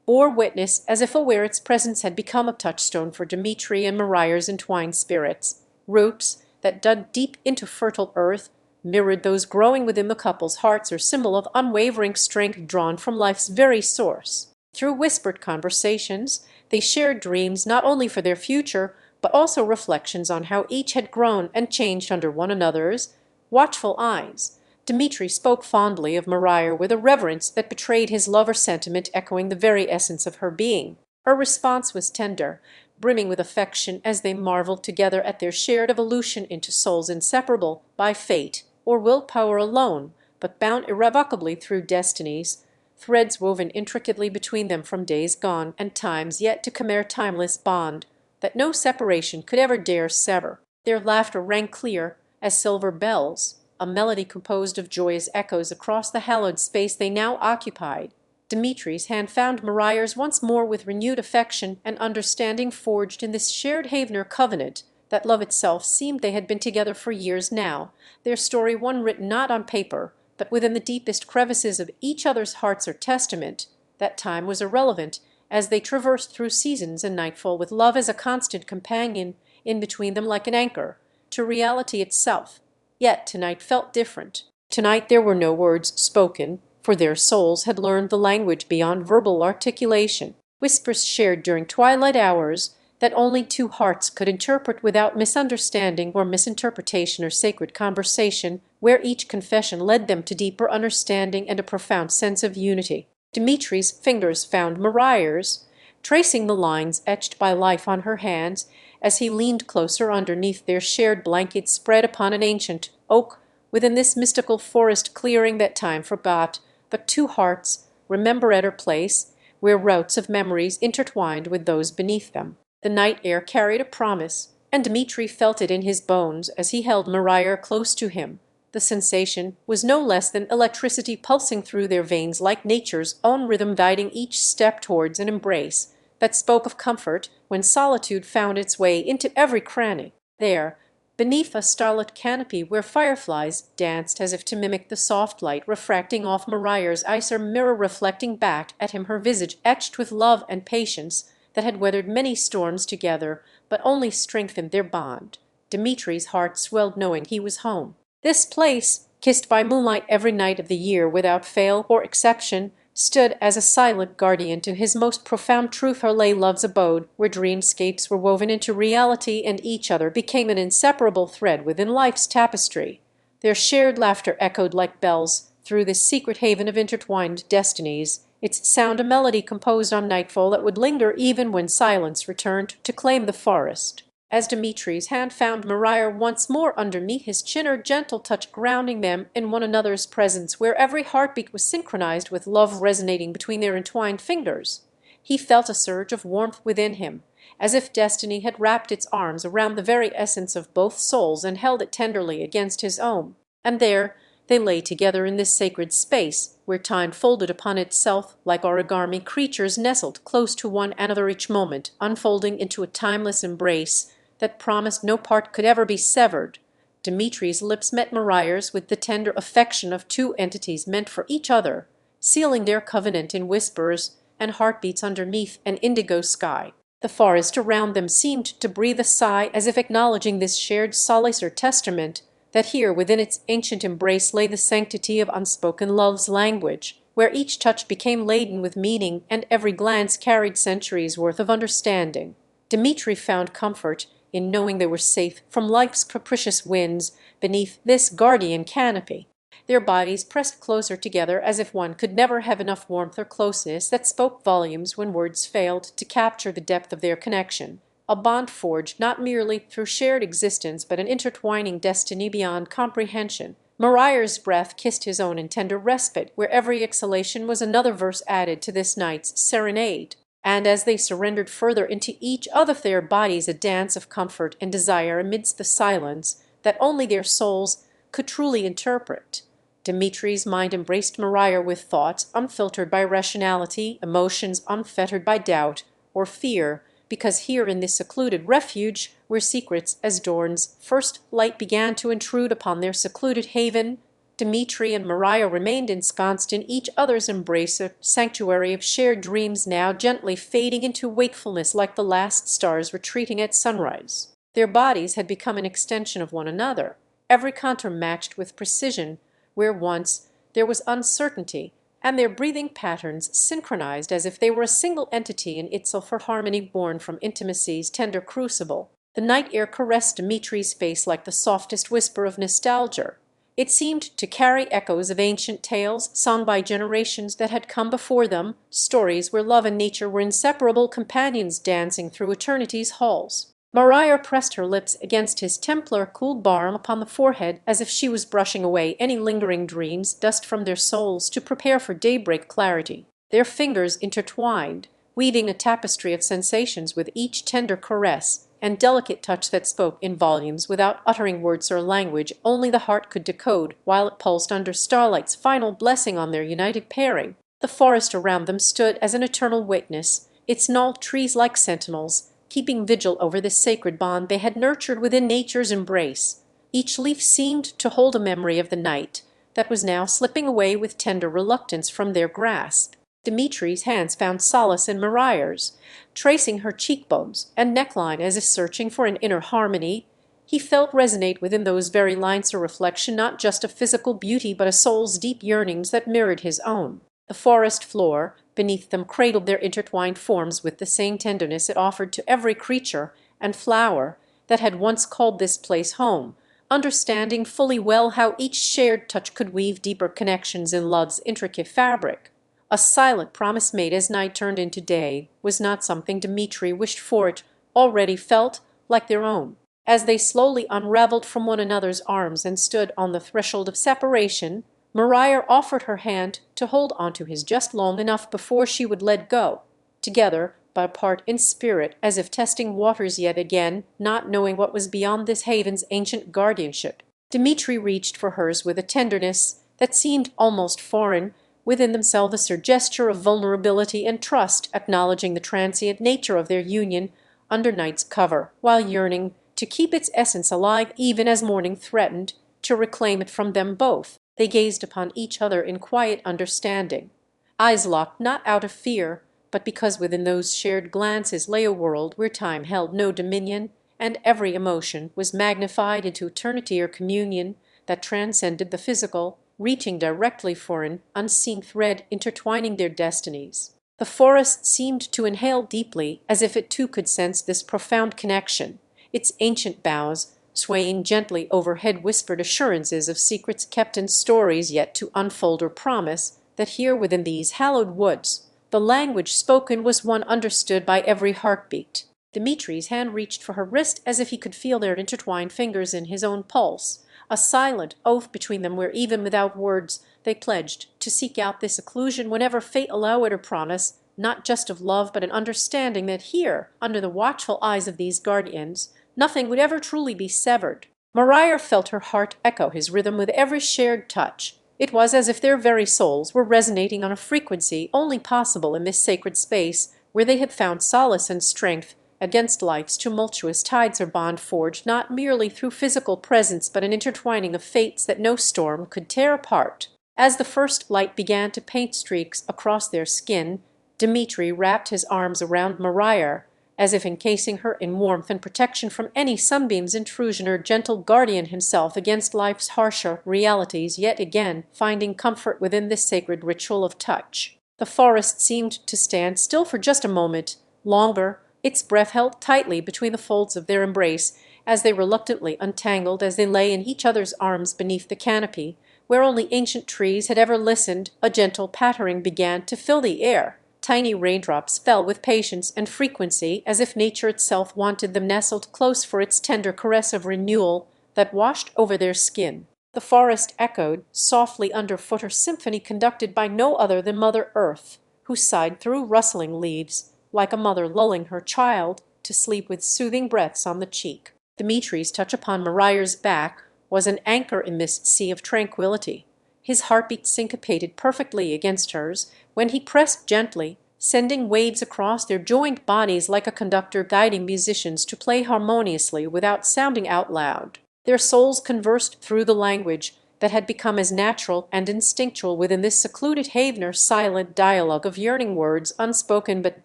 bore witness as if aware its presence had become a touchstone for Dmitri and Maria's entwined spirits. Roots that dug deep into fertile earth mirrored those growing within the couple's hearts, or symbol of unwavering strength drawn from life's very source. Through whispered conversations, they shared dreams not only for their future, but also reflections on how each had grown and changed under one another's watchful eyes. Dmitri spoke fondly of Maria with a reverence that betrayed his love or sentiment, echoing the very essence of her being. Her response was tender, brimming with affection as they marveled together at their shared evolution into souls inseparable by fate or willpower alone, but bound irrevocably through destinies, threads woven intricately between them from days gone and times yet to come, a timeless bond that no separation could ever dare sever. Their laughter rang clear as silver bells, a melody composed of joyous echoes across the hallowed space they now occupied. Dmitri's hand found Maria's once more with renewed affection and understanding forged in this shared haven or covenant that love itself seemed they had been together for years now, their story one written not on paper, but within the deepest crevices of each other's hearts or testament. That time was irrelevant, as they traversed through seasons and nightfall with love as a constant companion in between them like an anchor to reality itself. Yet tonight felt different. Tonight there were no words spoken, for their souls had learned the language beyond verbal articulation, whispers shared during twilight hours that only two hearts could interpret without misunderstanding or misinterpretation or sacred conversation, where each confession led them to deeper understanding and a profound sense of unity. Dmitri's fingers found Maria's, tracing the lines etched by life on her hands as he leaned closer underneath their shared blanket spread upon an ancient oak within this mystical forest clearing that time forgot, but two hearts remember at her place, where routes of memories intertwined with those beneath them. The night air carried a promise, and Dmitri felt it in his bones as he held Maria close to him. The sensation was no less than electricity pulsing through their veins like nature's own rhythm guiding each step towards an embrace that spoke of comfort when solitude found its way into every cranny. There, beneath a starlit canopy where fireflies danced as if to mimic the soft light refracting off Maria's eyes, her mirror reflecting back at him her visage etched with love and patience that had weathered many storms together, but only strengthened their bond. Dmitri's heart swelled knowing he was home. This place, kissed by moonlight every night of the year without fail or exception, stood as a silent guardian to his most profound truth. Her lay love's abode, where dreamscapes were woven into reality and each other became an inseparable thread within life's tapestry. Their shared laughter echoed like bells through this secret haven of intertwined destinies, its sound a melody composed on nightfall that would linger even when silence returned to claim the forest. As Dmitri's hand found Maria once more underneath his chin, her gentle touch grounding them in one another's presence, where every heartbeat was synchronized with love resonating between their entwined fingers, he felt a surge of warmth within him, as if destiny had wrapped its arms around the very essence of both souls and held it tenderly against his own. And there they lay together in this sacred space, where time folded upon itself like origami creatures nestled close to one another each moment, unfolding into a timeless embrace that promised no part could ever be severed. Dmitri's lips met Maria's with the tender affection of two entities meant for each other, sealing their covenant in whispers and heartbeats underneath an indigo sky. The forest around them seemed to breathe a sigh as if acknowledging this shared solace or testament that here within its ancient embrace lay the sanctity of unspoken love's language, where each touch became laden with meaning and every glance carried centuries' worth of understanding. Dmitri found comfort in knowing they were safe from life's capricious winds beneath this guardian canopy. Their bodies pressed closer together as if one could never have enough warmth or closeness that spoke volumes when words failed to capture the depth of their connection. A bond forged not merely through shared existence but an intertwining destiny beyond comprehension. Maria's breath kissed his own in tender respite, where every exhalation was another verse added to this night's serenade. And as they surrendered further into each other, their bodies a dance of comfort and desire amidst the silence that only their souls could truly interpret. Dmitri's mind embraced Maria with thoughts unfiltered by rationality, emotions unfettered by doubt or fear, because here in this secluded refuge, where secrets as dawn's first light began to intrude upon their secluded haven, Dmitri and Maria remained ensconced in each other's embrace, a sanctuary of shared dreams now gently fading into wakefulness like the last stars retreating at sunrise. Their bodies had become an extension of one another, every contour matched with precision, where once there was uncertainty, and their breathing patterns synchronized as if they were a single entity in itself, for harmony born from intimacy's tender crucible. The night air caressed Dmitri's face like the softest whisper of nostalgia. It seemed to carry echoes of ancient tales sung by generations that had come before them, stories where love and nature were inseparable companions dancing through eternity's halls. Maria pressed her lips against his templar, cool balm upon the forehead as if she was brushing away any lingering dreams, dust from their souls, to prepare for daybreak clarity. Their fingers intertwined, weaving a tapestry of sensations with each tender caress and delicate touch that spoke in volumes without uttering words or language only the heart could decode, while it pulsed under starlight's final blessing on their united pairing. The forest around them stood as an eternal witness, its gnarled trees like sentinels, keeping vigil over this sacred bond they had nurtured within nature's embrace. Each leaf seemed to hold a memory of the night that was now slipping away with tender reluctance from their grasp. Dmitri's hands found solace in Maria's, tracing her cheekbones and neckline as if searching for an inner harmony. He felt resonate within those very lines a reflection not just of physical beauty but a soul's deep yearnings that mirrored his own. The forest floor beneath them cradled their intertwined forms with the same tenderness it offered to every creature and flower that had once called this place home, understanding fully well how each shared touch could weave deeper connections in love's intricate fabric. A silent promise made as night turned into day was not something Dmitri wished for, it already felt like their own. As they slowly unraveled from one another's arms and stood on the threshold of separation, Maria offered her hand to hold onto his just long enough before she would let go. Together, but apart in spirit, as if testing waters yet again, not knowing what was beyond this haven's ancient guardianship, Dmitri reached for hers with a tenderness that seemed almost foreign. Within themselves a gesture of vulnerability and trust, acknowledging the transient nature of their union under night's cover, while yearning to keep its essence alive even as morning threatened to reclaim it from them both. They gazed upon each other in quiet understanding, eyes locked not out of fear, but because within those shared glances lay a world where time held no dominion, and every emotion was magnified into eternity or communion that transcended the physical, reaching directly for an unseen thread intertwining their destinies. The forest seemed to inhale deeply, as if it too could sense this profound connection. Its ancient boughs, swaying gently overhead, whispered assurances of secrets kept and stories yet to unfold or promise that here within these hallowed woods the language spoken was one understood by every heartbeat. Dmitri's hand reached for her wrist as if he could feel their intertwined fingers in his own pulse, a silent oath between them where even without words they pledged to seek out this occlusion whenever fate allowed, or promise not just of love but an understanding that here, under the watchful eyes of these guardians, nothing would ever truly be severed. Maria felt her heart echo his rhythm with every shared touch. It was as if their very souls were resonating on a frequency only possible in this sacred space where they had found solace and strength against life's tumultuous tides, or bond forged not merely through physical presence but an intertwining of fates that no storm could tear apart. As the first light began to paint streaks across their skin, Dmitri wrapped his arms around Maria, as if encasing her in warmth and protection from any sunbeam's intrusion, or gentle guardian himself against life's harsher realities, yet again finding comfort within this sacred ritual of touch. The forest seemed to stand still for just a moment longer, its breath held tightly between the folds of their embrace as they reluctantly untangled as they lay in each other's arms beneath the canopy, where only ancient trees had ever listened. A gentle pattering began to fill the air. Tiny raindrops fell with patience and frequency, as if nature itself wanted them nestled close for its tender caress of renewal that washed over their skin. The forest echoed softly underfoot, her symphony conducted by no other than Mother Earth, who sighed through rustling leaves, like a mother lulling her child to sleep with soothing breaths on the cheek. Dmitri's touch upon Maria's back was an anchor in this sea of tranquility. His heartbeat syncopated perfectly against hers when he pressed gently, sending waves across their joined bodies like a conductor guiding musicians to play harmoniously without sounding out loud. Their souls conversed through the language that had become as natural and instinctual within this secluded haven, or silent dialogue of yearning words unspoken but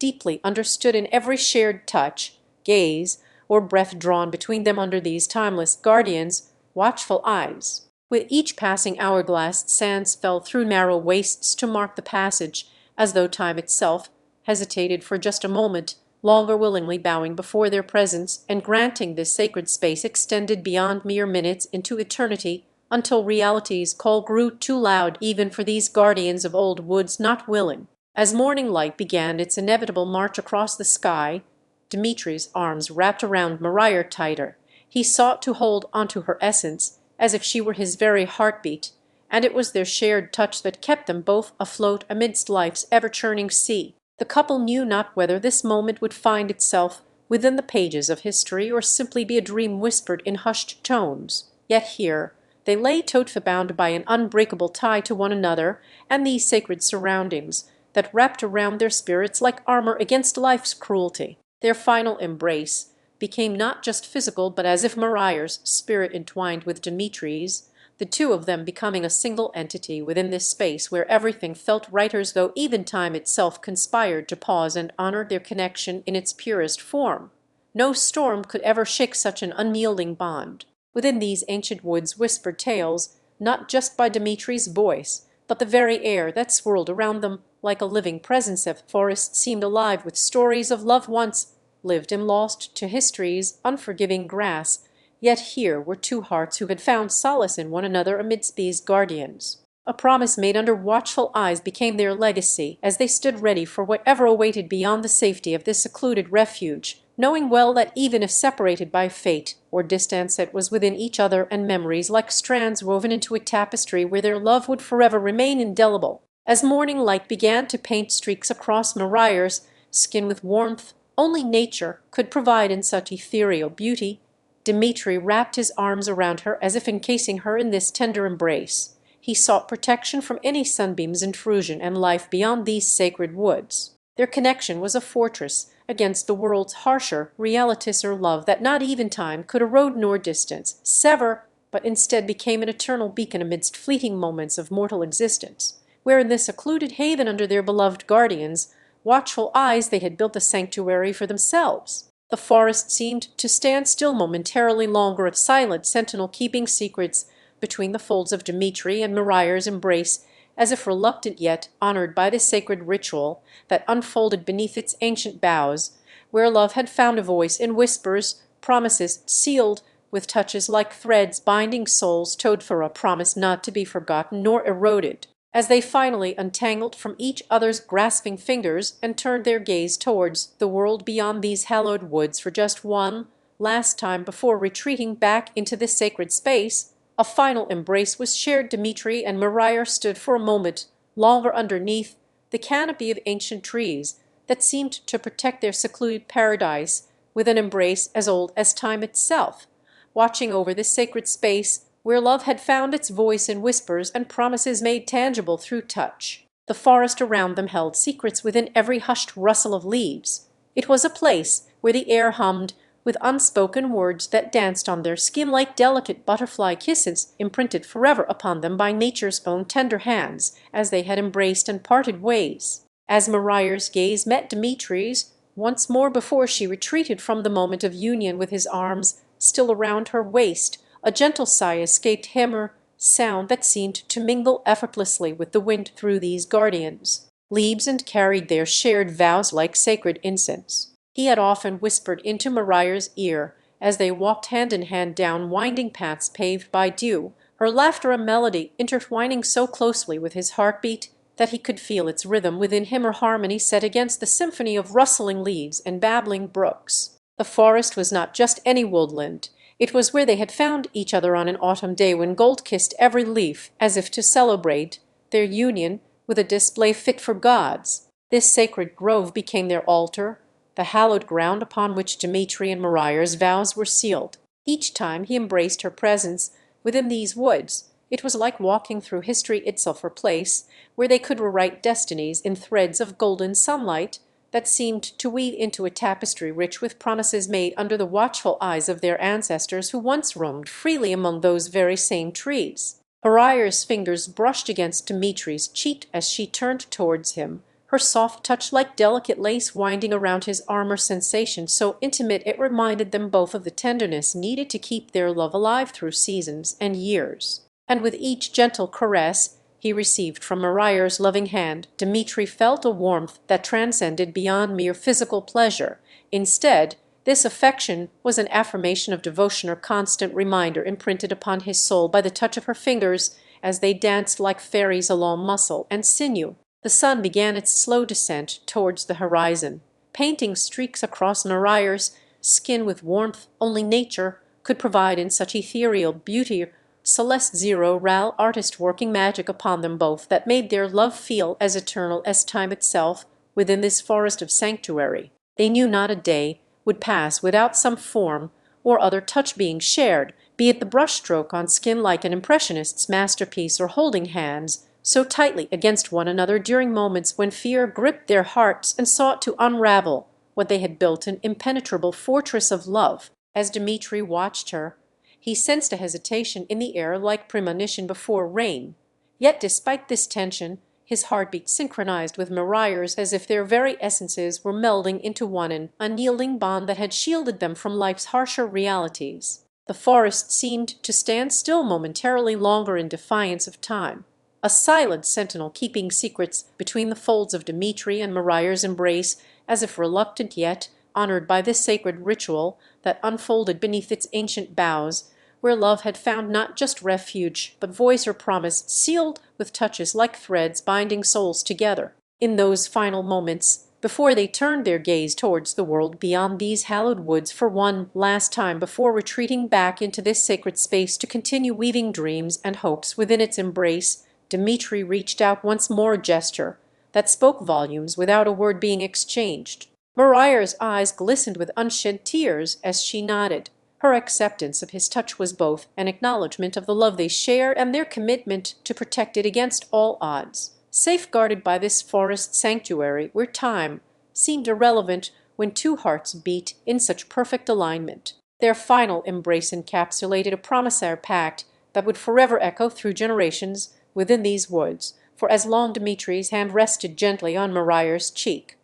deeply understood in every shared touch, gaze, or breath drawn between them under these timeless guardians' watchful eyes. With each passing hourglass, sands fell through narrow wastes to mark the passage, as though time itself hesitated for just a moment, longer willingly bowing before their presence and granting this sacred space extended beyond mere minutes into eternity, until reality's call grew too loud even for these guardians of old woods, not willing. As morning light began its inevitable march across the sky, Dmitri's arms wrapped around Maria tighter. He sought to hold onto her essence, as if she were his very heartbeat, and it was their shared touch that kept them both afloat amidst life's ever-churning sea. The couple knew not whether this moment would find itself within the pages of history or simply be a dream whispered in hushed tones. Yet here they lay bound by an unbreakable tie to one another and these sacred surroundings that wrapped around their spirits like armor against life's cruelty. Their final embrace became not just physical, but as if Maria's spirit entwined with Dmitri's, the two of them becoming a single entity within this space where everything felt right, as though even time itself conspired to pause and honor their connection in its purest form. No storm could ever shake such an unyielding bond. Within these ancient woods whispered tales, not just by Dmitri's voice, but the very air that swirled around them like a living presence. The forest seemed alive with stories of love once lived and lost to history's unforgiving grass. Yet here were two hearts who had found solace in one another amidst these guardians. A promise made under watchful eyes became their legacy as they stood ready for whatever awaited beyond the safety of this secluded refuge, knowing well that even if separated by fate or distance, it was within each other, and memories like strands woven into a tapestry where their love would forever remain indelible. As morning light began to paint streaks across Maria's skin with warmth only nature could provide in such ethereal beauty, Dmitri wrapped his arms around her as if encasing her in this tender embrace. He sought protection from any sunbeam's intrusion and life beyond these sacred woods. Their connection was a fortress against the world's harsher realities, or love that not even time could erode nor distance sever, but instead became an eternal beacon amidst fleeting moments of mortal existence, where in this secluded haven under their beloved guardians' watchful eyes they had built a sanctuary for themselves. The forest seemed to stand still momentarily longer, a silent sentinel keeping secrets between the folds of Dmitri and Maria's embrace, as if reluctant yet honored by the sacred ritual that unfolded beneath its ancient boughs, where love had found a voice in whispers, promises sealed with touches like threads binding souls, towed for a promise not to be forgotten nor eroded. As they finally untangled from each other's grasping fingers and turned their gaze towards the world beyond these hallowed woods for just one last time before retreating back into this sacred space, a final embrace was shared. Dmitri and Maria stood for a moment longer underneath the canopy of ancient trees that seemed to protect their secluded paradise with an embrace as old as time itself, watching over this sacred space where love had found its voice in whispers and promises made tangible through touch. The forest around them held secrets within every hushed rustle of leaves. It was a place where the air hummed with unspoken words that danced on their skin like delicate butterfly kisses, imprinted forever upon them by nature's own tender hands as they had embraced and parted ways. As Maria's gaze met Dmitri's once more before she retreated from the moment of union with his arms still around her waist, a gentle sigh escaped him, a sound that seemed to mingle effortlessly with the wind through these guardians' leaves and carried their shared vows like sacred incense. He had often whispered into Maria's ear as they walked hand in hand down winding paths paved by dew, her laughter a melody intertwining so closely with his heartbeat that he could feel its rhythm within him, or harmony set against the symphony of rustling leaves and babbling brooks. The forest was not just any woodland. It was where they had found each other on an autumn day when gold kissed every leaf as if to celebrate their union with a display fit for gods. This sacred grove became their altar, the hallowed ground upon which Dmitri and Maria's vows were sealed. Each time he embraced her presence within these woods, it was like walking through history itself, a place where they could rewrite destinies in threads of golden sunlight that seemed to weave into a tapestry rich with promises made under the watchful eyes of their ancestors who once roamed freely among those very same trees. Maria's fingers brushed against Dmitri's cheek as she turned towards him, her soft touch like delicate lace winding around his arm, a sensation so intimate it reminded them both of the tenderness needed to keep their love alive through seasons and years. And with each gentle caress he received from Maria's loving hand, Dmitri felt a warmth that transcended beyond mere physical pleasure. Instead, this affection was an affirmation of devotion, or constant reminder imprinted upon his soul by the touch of her fingers as they danced like fairies along muscle and sinew. The sun began its slow descent towards the horizon, painting streaks across Maria's skin with warmth only nature could provide in such ethereal beauty. Celeste Zero Ral artist working magic upon them both that made their love feel as eternal as time itself, within this forest of sanctuary. They knew not a day would pass without some form or other touch being shared, be it the brushstroke on skin like an impressionist's masterpiece, or holding hands so tightly against one another during moments when fear gripped their hearts and sought to unravel what they had built an impenetrable fortress of love. As Dmitri watched her, he sensed a hesitation in the air like premonition before rain. Yet despite this tension, his heartbeat synchronized with Maria's as if their very essences were melding into one, an unyielding bond that had shielded them from life's harsher realities. The forest seemed to stand still momentarily longer in defiance of time, a silent sentinel keeping secrets between the folds of Dmitri and Maria's embrace, as if reluctant yet honored by this sacred ritual that unfolded beneath its ancient boughs, where love had found not just refuge, but voice or promise, sealed with touches like threads binding souls together. In those final moments, before they turned their gaze towards the world beyond these hallowed woods for one last time before retreating back into this sacred space to continue weaving dreams and hopes within its embrace, Dmitri reached out once more, a gesture that spoke volumes without a word being exchanged. Maria's eyes glistened with unshed tears as she nodded. Her acceptance of his touch was both an acknowledgment of the love they shared and their commitment to protect it against all odds. Safeguarded by this forest sanctuary where time seemed irrelevant when two hearts beat in such perfect alignment, their final embrace encapsulated a promissory pact that would forever echo through generations within these woods, for as long Dmitri's hand rested gently on Maria's cheek.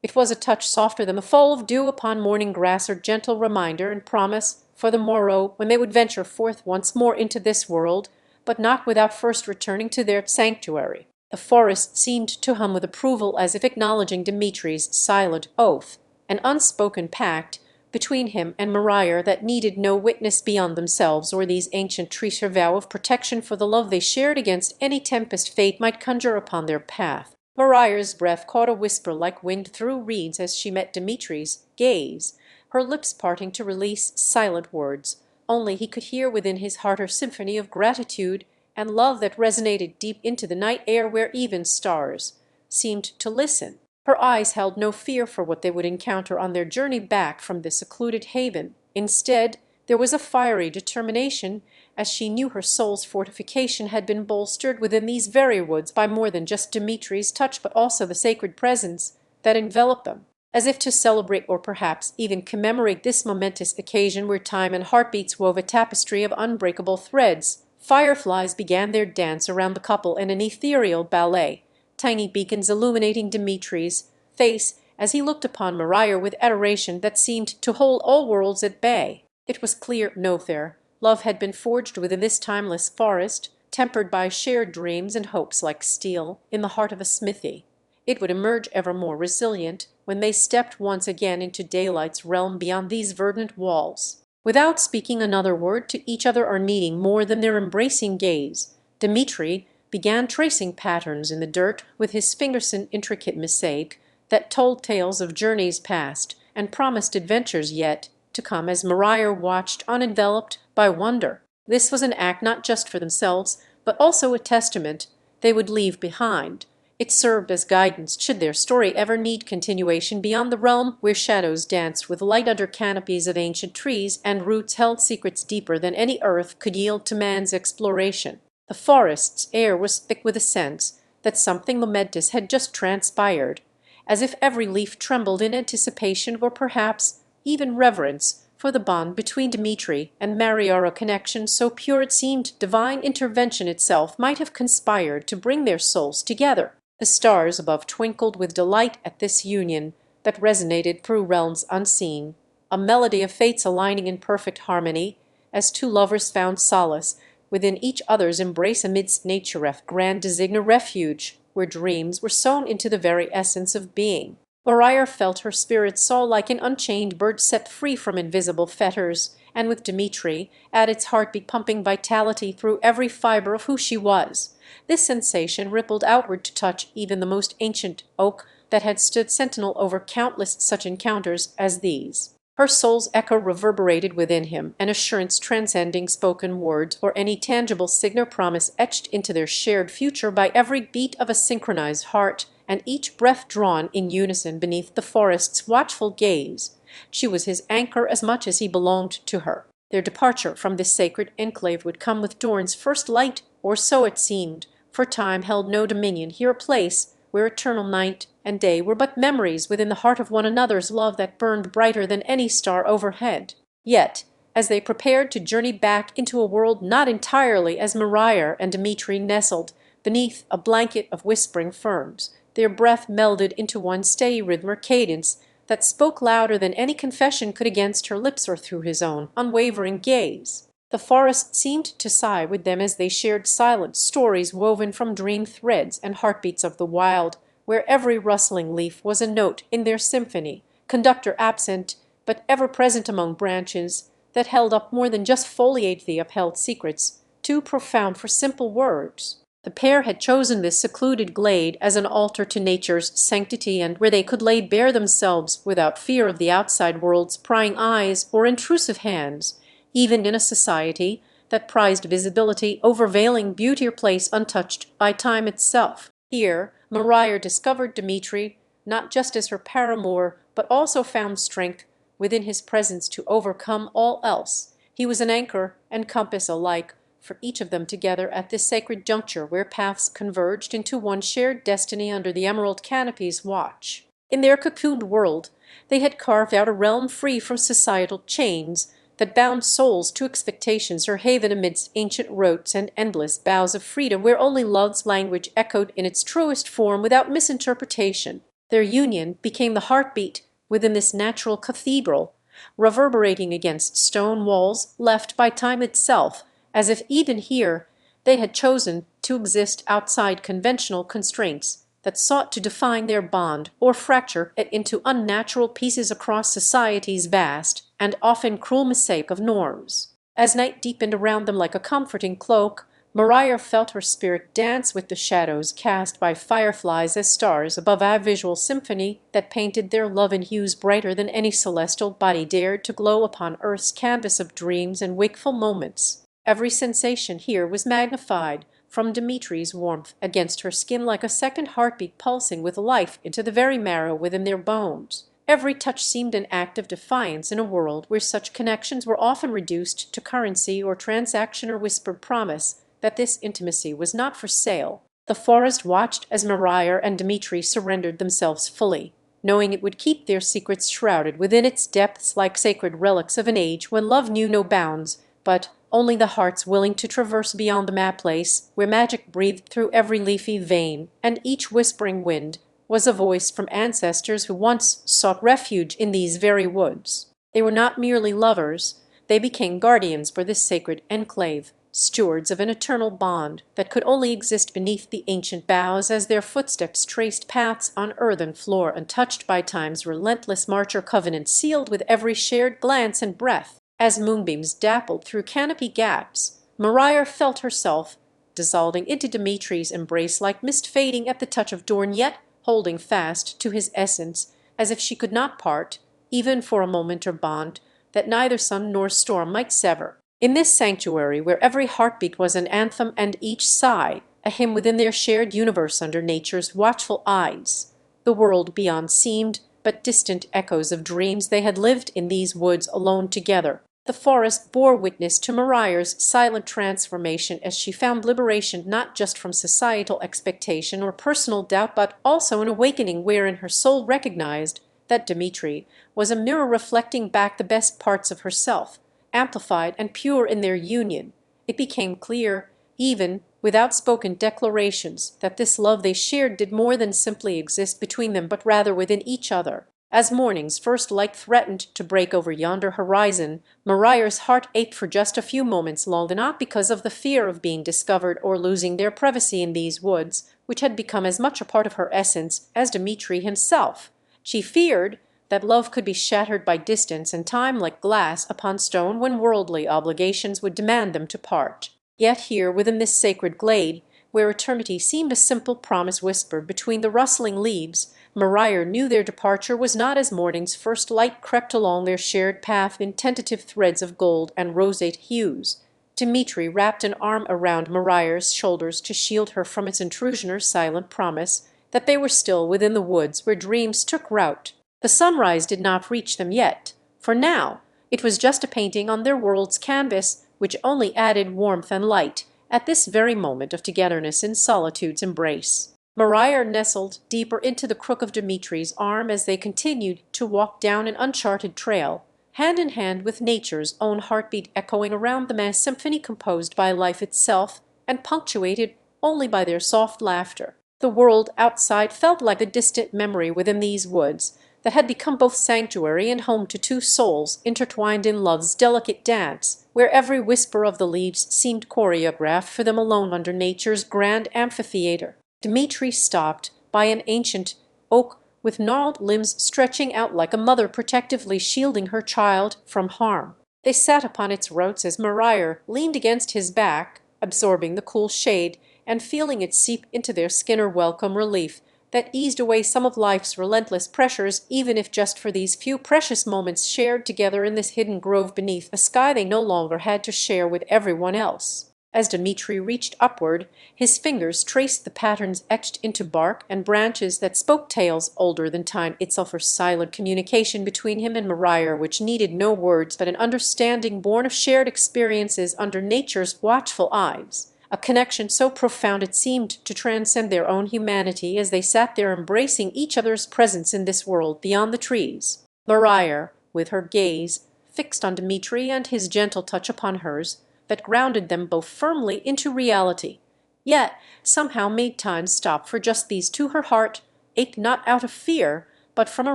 It was a touch softer than the fall of dew upon morning grass, or gentle reminder and promise for the morrow when they would venture forth once more into this world, but not without first returning to their sanctuary. The forest seemed to hum with approval, as if acknowledging Dmitri's silent oath, an unspoken pact between him and Maria that needed no witness beyond themselves or these ancient trees, her vow of protection for the love they shared against any tempest fate might conjure upon their path. Maria's breath caught a whisper like wind through reeds as she met Dmitri's gaze, her lips parting to release silent words. Only he could hear within his heart her symphony of gratitude and love that resonated deep into the night air, where even stars seemed to listen. Her eyes held no fear for what they would encounter on their journey back from this secluded haven. Instead, there was a fiery determination, as she knew her soul's fortification had been bolstered within these very woods by more than just Dmitri's touch, but also the sacred presence that enveloped them. As if to celebrate or perhaps even commemorate this momentous occasion where time and heartbeats wove a tapestry of unbreakable threads, fireflies began their dance around the couple in an ethereal ballet, tiny beacons illuminating Dmitri's face as he looked upon Maria with adoration that seemed to hold all worlds at bay. It was clear no fair love had been forged within this timeless forest, tempered by shared dreams and hopes like steel in the heart of a smithy. It would emerge ever more resilient when they stepped once again into daylight's realm beyond these verdant walls. Without speaking another word to each other or needing more than their embracing gaze, Dmitri began tracing patterns in the dirt with his fingers, an intricate mosaic that told tales of journeys past and promised adventures yet to come, as Maria watched, unenveloped by wonder. This was an act not just for themselves, but also a testament they would leave behind. It served as guidance should their story ever need continuation beyond the realm where shadows danced with light under canopies of ancient trees and roots held secrets deeper than any earth could yield to man's exploration. The forest's air was thick with a sense that something momentous had just transpired, as if every leaf trembled in anticipation or perhaps even reverence for the bond between Dmitri and Maria, a connection so pure it seemed divine intervention itself might have conspired to bring their souls together. The stars above twinkled with delight at this union that resonated through realms unseen, a melody of fates aligning in perfect harmony, as two lovers found solace within each other's embrace amidst nature's grand designer refuge, where dreams were sown into the very essence of being. Maria felt her spirit soar like an unchained bird set free from invisible fetters, and with Dmitri at its heartbeat pumping vitality through every fiber of who she was, this sensation rippled outward to touch even the most ancient oak that had stood sentinel over countless such encounters as these. Her soul's echo reverberated within him, an assurance transcending spoken words or any tangible sign or promise, etched into their shared future by every beat of a synchronized heart and each breath drawn in unison beneath the forest's watchful gaze. She was his anchor as much as he belonged to her. Their departure from this sacred enclave would come with dawn's first light, or so it seemed, for time held no dominion here, a place where eternal night and day were but memories within the heart of one another's love that burned brighter than any star overhead. Yet, as they prepared to journey back into a world not entirely as Maria and Dmitri nestled beneath a blanket of whispering ferns, their breath melded into one steady rhythm or cadence that spoke louder than any confession could against her lips or through his own unwavering gaze. The forest seemed to sigh with them as they shared silent stories woven from dream threads and heartbeats of the wild, where every rustling leaf was a note in their symphony, conductor absent, but ever present among branches that held up more than just foliage, the upheld secrets, too profound for simple words. The pair had chosen this secluded glade as an altar to nature's sanctity, and where they could lay bare themselves without fear of the outside world's prying eyes or intrusive hands, even in a society that prized visibility over veiling beauty, or place untouched by time itself. Here Maria discovered Dmitri not just as her paramour, but also found strength within his presence to overcome all else. He was an anchor and compass alike for each of them together at this sacred juncture where paths converged into one shared destiny under the emerald canopy's watch. In their cocooned world they had carved out a realm free from societal chains that bound souls to expectations, her haven amidst ancient rotes and endless boughs of freedom, where only love's language echoed in its truest form without misinterpretation. Their union became the heartbeat within this natural cathedral, reverberating against stone walls left by time itself, as if even here they had chosen to exist outside conventional constraints that sought to define their bond or fracture it into unnatural pieces across society's vast and often cruel mosaic of norms. As night deepened around them like a comforting cloak, Maria felt her spirit dance with the shadows cast by fireflies as stars above a visual symphony that painted their love in hues brighter than any celestial body dared to glow upon earth's canvas of dreams and wakeful moments. Every sensation here was magnified, from Dmitri's warmth against her skin like a second heartbeat pulsing with life into the very marrow within their bones. Every touch seemed an act of defiance in a world where such connections were often reduced to currency or transaction or whispered promise that this intimacy was not for sale. The forest watched as Maria and Dmitri surrendered themselves fully, knowing it would keep their secrets shrouded within its depths like sacred relics of an age when love knew no bounds, but only the hearts willing to traverse beyond the map place, where magic breathed through every leafy vein, and each whispering wind was a voice from ancestors who once sought refuge in these very woods. They were not merely lovers, they became guardians for this sacred enclave, stewards of an eternal bond that could only exist beneath the ancient boughs as their footsteps traced paths on earthen floor untouched by time's relentless march or covenant sealed with every shared glance and breath. As moonbeams dappled through canopy gaps, Maria felt herself dissolving into Dmitri's embrace like mist fading at the touch of dawn, yet holding fast to his essence as if she could not part, even for a moment or bond that neither sun nor storm might sever. In this sanctuary, where every heartbeat was an anthem and each sigh a hymn within their shared universe under nature's watchful eyes, the world beyond seemed but distant echoes of dreams they had lived in these woods alone together. The forest bore witness to Maria's silent transformation as she found liberation not just from societal expectation or personal doubt, but also an awakening wherein her soul recognized that Dmitri was a mirror reflecting back the best parts of herself, amplified and pure in their union. It became clear, even without spoken declarations, that this love they shared did more than simply exist between them, but rather within each other. As morning's first light threatened to break over yonder horizon, Maria's heart ached for just a few moments longer, not because of the fear of being discovered or losing their privacy in these woods, which had become as much a part of her essence as Dmitri himself. She feared that love could be shattered by distance and time like glass upon stone when worldly obligations would demand them to part. Yet here, within this sacred glade, where eternity seemed a simple promise whispered between the rustling leaves, Maria knew their departure was not as morning's first light crept along their shared path in tentative threads of gold and roseate hues. Dmitri wrapped an arm around Maria's shoulders to shield her from its intrusion or silent promise, that they were still within the woods where dreams took root. The sunrise did not reach them yet, for now it was just a painting on their world's canvas which only added warmth and light at this very moment of togetherness in solitude's embrace. Maria nestled deeper into the crook of Dmitri's arm as they continued to walk down an uncharted trail, hand in hand with nature's own heartbeat echoing around them, a symphony composed by life itself and punctuated only by their soft laughter. The world outside felt like a distant memory within these woods that had become both sanctuary and home to two souls intertwined in love's delicate dance, where every whisper of the leaves seemed choreographed for them alone under nature's grand amphitheater. Dmitri stopped by an ancient oak with gnarled limbs stretching out like a mother protectively shielding her child from harm. They sat upon its roots as Maria leaned against his back, absorbing the cool shade and feeling it seep into their skin a welcome relief that eased away some of life's relentless pressures, even if just for these few precious moments shared together in this hidden grove beneath a sky they no longer had to share with everyone else. As Dmitri reached upward, his fingers traced the patterns etched into bark and branches that spoke tales older than time itself, for silent communication between him and Maria which needed no words but an understanding born of shared experiences under nature's watchful eyes. A connection so profound it seemed to transcend their own humanity as they sat there embracing each other's presence in this world beyond the trees. Maria, with her gaze fixed on Dmitri and his gentle touch upon hers, that grounded them both firmly into reality, yet somehow made time stop for just these two. Her heart ached not out of fear, but from a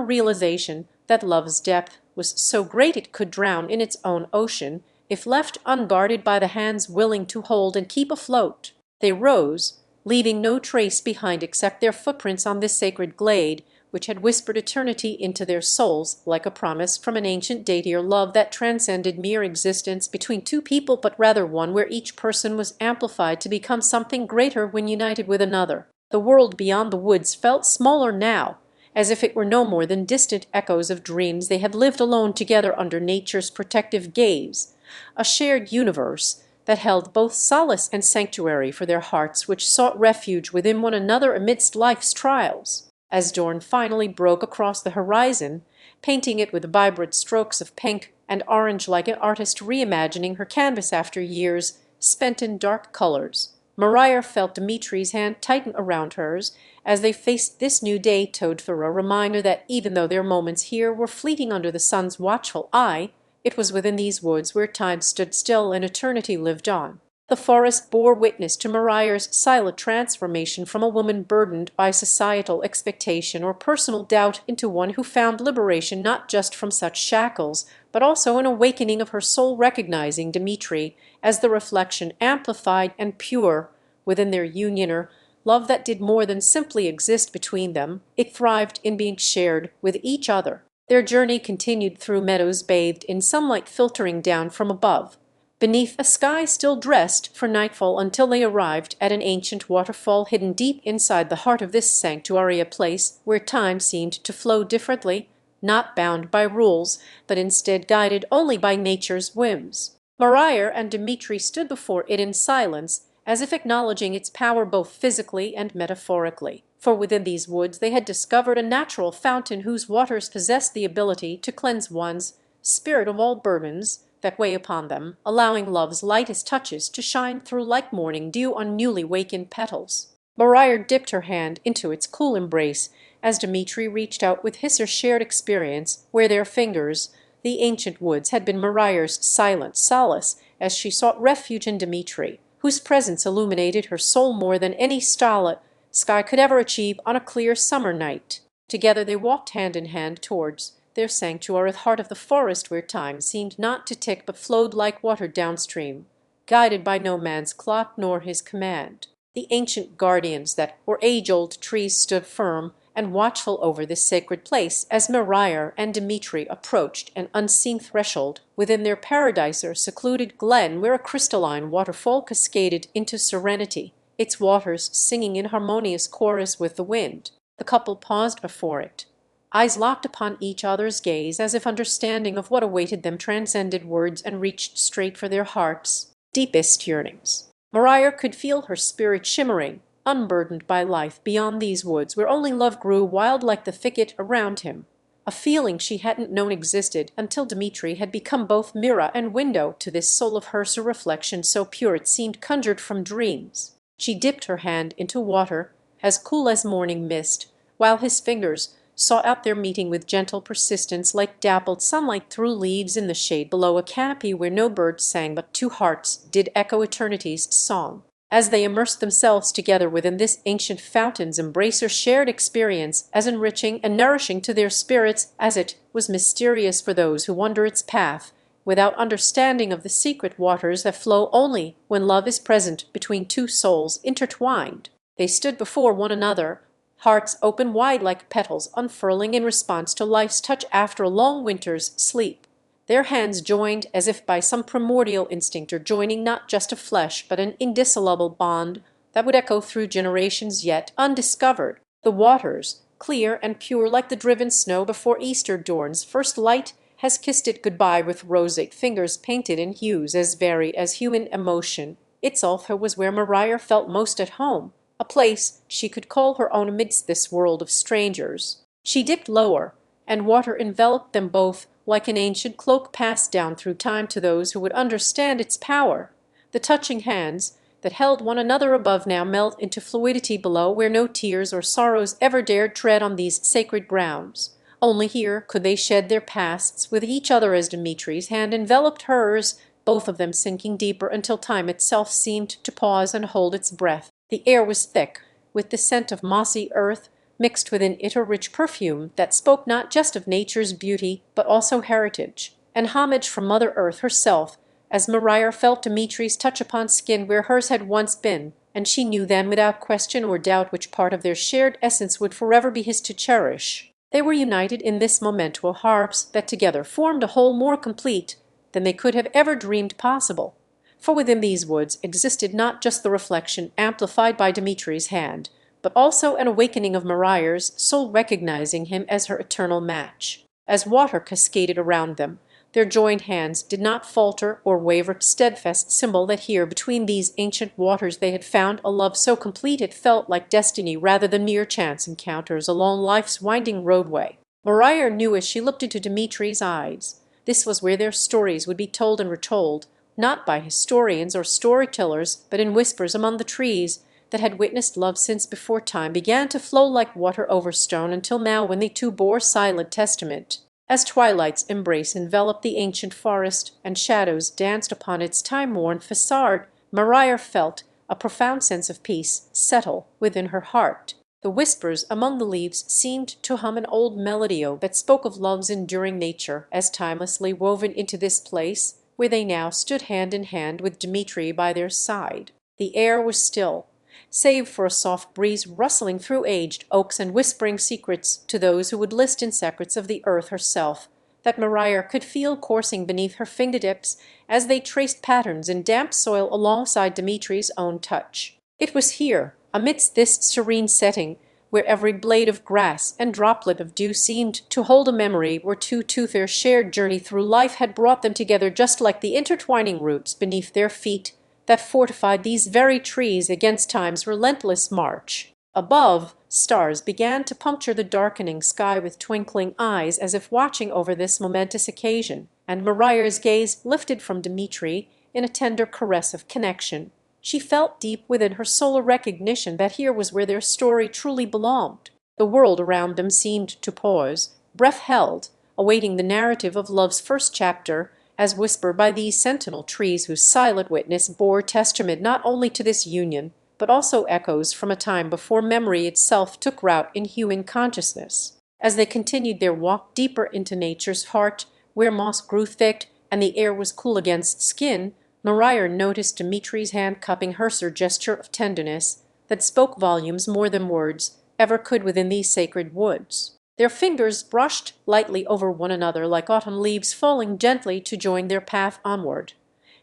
realization that love's depth was so great it could drown in its own ocean, if left unguarded by the hands willing to hold and keep afloat. They rose, leaving no trace behind except their footprints on this sacred glade, which had whispered eternity into their souls like a promise from an ancient deity, or love that transcended mere existence between two people, but rather one where each person was amplified to become something greater when united with another. The world beyond the woods felt smaller now, as if it were no more than distant echoes of dreams they had lived alone together under nature's protective gaze, a shared universe that held both solace and sanctuary for their hearts which sought refuge within one another amidst life's trials. As dawn finally broke across the horizon, painting it with vibrant strokes of pink and orange like an artist reimagining her canvas after years spent in dark colors, Maria felt Dmitri's hand tighten around hers as they faced this new day, towed for a reminder that even though their moments here were fleeting under the sun's watchful eye, it was within these woods where time stood still and eternity lived on. The forest bore witness to Maria's silent transformation from a woman burdened by societal expectation or personal doubt into one who found liberation not just from such shackles, but also an awakening of her soul, recognizing Dmitri as the reflection, amplified and pure, within their union, or love that did more than simply exist between them. It thrived in being shared with each other. Their journey continued through meadows bathed in sunlight filtering down from above, beneath a sky still dressed for nightfall, until they arrived at an ancient waterfall hidden deep inside the heart of this sanctuary, a place where time seemed to flow differently, not bound by rules, but instead guided only by nature's whims. Maria and Dmitri stood before it in silence, as if acknowledging its power both physically and metaphorically. For within these woods they had discovered a natural fountain whose waters possessed the ability to cleanse one's spirit of all burdens that weigh upon them, allowing love's lightest touches to shine through like morning dew on newly wakened petals. Maria dipped her hand into its cool embrace as Dmitri reached out with his shared experience, where their fingers, the ancient woods, had been Maria's silent solace as she sought refuge in Dmitri, whose presence illuminated her soul more than any starlit sky could ever achieve on a clear summer night. Together they walked hand in hand towards their sanctuary, the heart of the forest, where time seemed not to tick but flowed like water downstream, guided by no man's clock nor his command. The ancient guardians that were age-old trees stood firm and watchful over this sacred place as Maria and Dmitri approached an unseen threshold within their paradise, or secluded glen where a crystalline waterfall cascaded into serenity, its waters singing in harmonious chorus with the wind. The couple paused before it, eyes locked upon each other's gaze, as if understanding of what awaited them transcended words and reached straight for their hearts' deepest yearnings. Maria could feel her spirit shimmering unburdened by life beyond these woods where only love grew wild like the thicket around him. A feeling she hadn't known existed until Dmitri had become both mirror and window to this soul of hers, a reflection so pure it seemed conjured from dreams. She dipped her hand into water, as cool as morning mist, while his fingers sought out their meeting with gentle persistence like dappled sunlight through leaves in the shade below a canopy where no bird sang but two hearts did echo eternity's song. As they immersed themselves together within this ancient fountain's embrace, or shared experience as enriching and nourishing to their spirits as it was mysterious for those who wander its path, without understanding of the secret waters that flow only when love is present between two souls intertwined. They stood before one another, hearts open wide like petals unfurling in response to life's touch after a long winter's sleep. Their hands joined as if by some primordial instinct, or joining not just of flesh but an indissoluble bond that would echo through generations yet undiscovered. The waters, clear and pure like the driven snow before Easter dawn's first light, has kissed it goodbye with roseate fingers painted in hues as varied as human emotion. Its altar was where Maria felt most at home, a place she could call her own amidst this world of strangers. She dipped lower, and water enveloped them both like an ancient cloak passed down through time to those who would understand its power. The touching hands that held one another above now melt into fluidity below, where no tears or sorrows ever dared tread on these sacred grounds. Only here could they shed their pasts with each other as Dmitri's hand enveloped hers, both of them sinking deeper until time itself seemed to pause and hold its breath. The air was thick with the scent of mossy earth, mixed within it a rich perfume that spoke not just of nature's beauty but also heritage and homage from Mother Earth herself, as Maria felt Dmitri's touch upon skin where hers had once been, and she knew then without question or doubt which part of their shared essence would forever be his to cherish. They were united in this memento harps that together formed a whole more complete than they could have ever dreamed possible. For within these woods existed not just the reflection amplified by Dmitri's hand, but also an awakening of Maria's soul recognizing him as her eternal match. As water cascaded around them, their joined hands did not falter or waver, steadfast symbol that here between these ancient waters they had found a love so complete it felt like destiny rather than mere chance encounters along life's winding roadway. Maria knew as she looked into Dmitri's eyes, this was where their stories would be told and retold, not by historians or storytellers, but in whispers among the trees that had witnessed love since before time began to flow like water over stone, until now when they two bore silent testament. As twilight's embrace enveloped the ancient forest and shadows danced upon its time-worn facade, Maria felt a profound sense of peace settle within her heart. The whispers among the leaves seemed to hum an old melody that spoke of love's enduring nature, as timelessly woven into this place where they now stood hand in hand with Dmitri by their side. The air was still, save for a soft breeze rustling through aged oaks and whispering secrets to those who would list in secrets of the earth herself, that Maria could feel coursing beneath her fingertips as they traced patterns in damp soil alongside Dmitri's own touch. It was here, amidst this serene setting, where every blade of grass and droplet of dew seemed to hold a memory or two to their shared journey through life had brought them together, just like the intertwining roots beneath their feet that fortified these very trees against time's relentless march. Above, stars began to puncture the darkening sky with twinkling eyes as if watching over this momentous occasion, and Maria's gaze lifted from Dmitri in a tender caress of connection. She felt deep within her soul a recognition that here was where their story truly belonged. The world around them seemed to pause, breath held, awaiting the narrative of love's first chapter, as whispered by these sentinel trees whose silent witness bore testament not only to this union, but also echoes from a time before memory itself took root in human consciousness. As they continued their walk deeper into nature's heart, where moss grew thick and the air was cool against skin, Maria noticed Dmitri's hand cupping hers, a gesture of tenderness that spoke volumes more than words ever could within these sacred woods. Their fingers brushed lightly over one another like autumn leaves falling gently to join their path onward.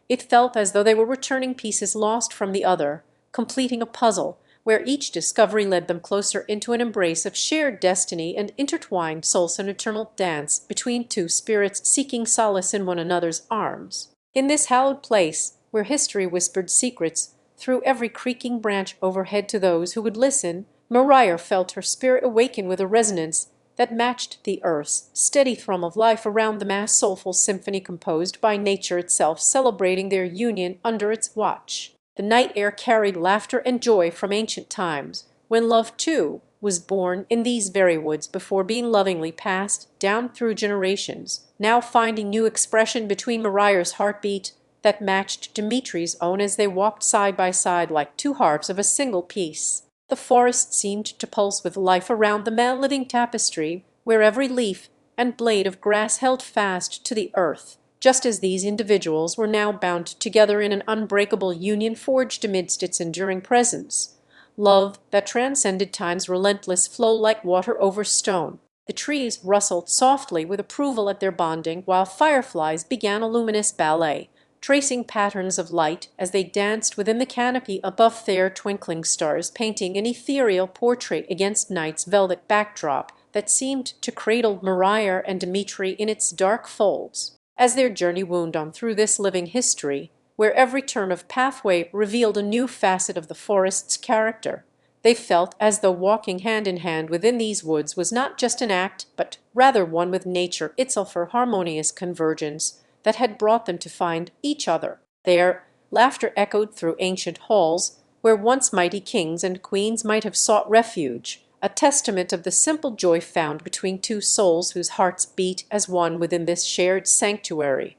It felt as though they were returning pieces lost from the other, completing a puzzle where each discovery led them closer into an embrace of shared destiny and intertwined souls, an eternal dance between two spirits seeking solace in one another's arms. In this hallowed place, where history whispered secrets through every creaking branch overhead to those who would listen. Maria felt her spirit awaken with a resonance that matched the earth's steady thrum of life around them, a soulful symphony composed by nature itself, celebrating their union under its watch. The night air carried laughter and joy from ancient times, when love, too, was born in these very woods before being lovingly passed down through generations, now finding new expression between Maria's heartbeat that matched Dmitri's own as they walked side by side like two harps of a single piece. The forest seemed to pulse with life around them, a living tapestry, where every leaf and blade of grass held fast to the earth, just as these individuals were now bound together in an unbreakable union forged amidst its enduring presence. Love that transcended time's relentless flow like water over stone. The trees rustled softly with approval at their bonding, while fireflies began a luminous ballet, tracing patterns of light as they danced within the canopy above fair twinkling stars, painting an ethereal portrait against night's velvet backdrop that seemed to cradle Maria and Dmitri in its dark folds. As their journey wound on through this living history, where every turn of pathway revealed a new facet of the forest's character, they felt as though walking hand in hand within these woods was not just an act, but rather one with nature itself, for harmonious convergence that had brought them to find each other. There, laughter echoed through ancient halls, where once mighty kings and queens might have sought refuge, a testament of the simple joy found between two souls whose hearts beat as one within this shared sanctuary.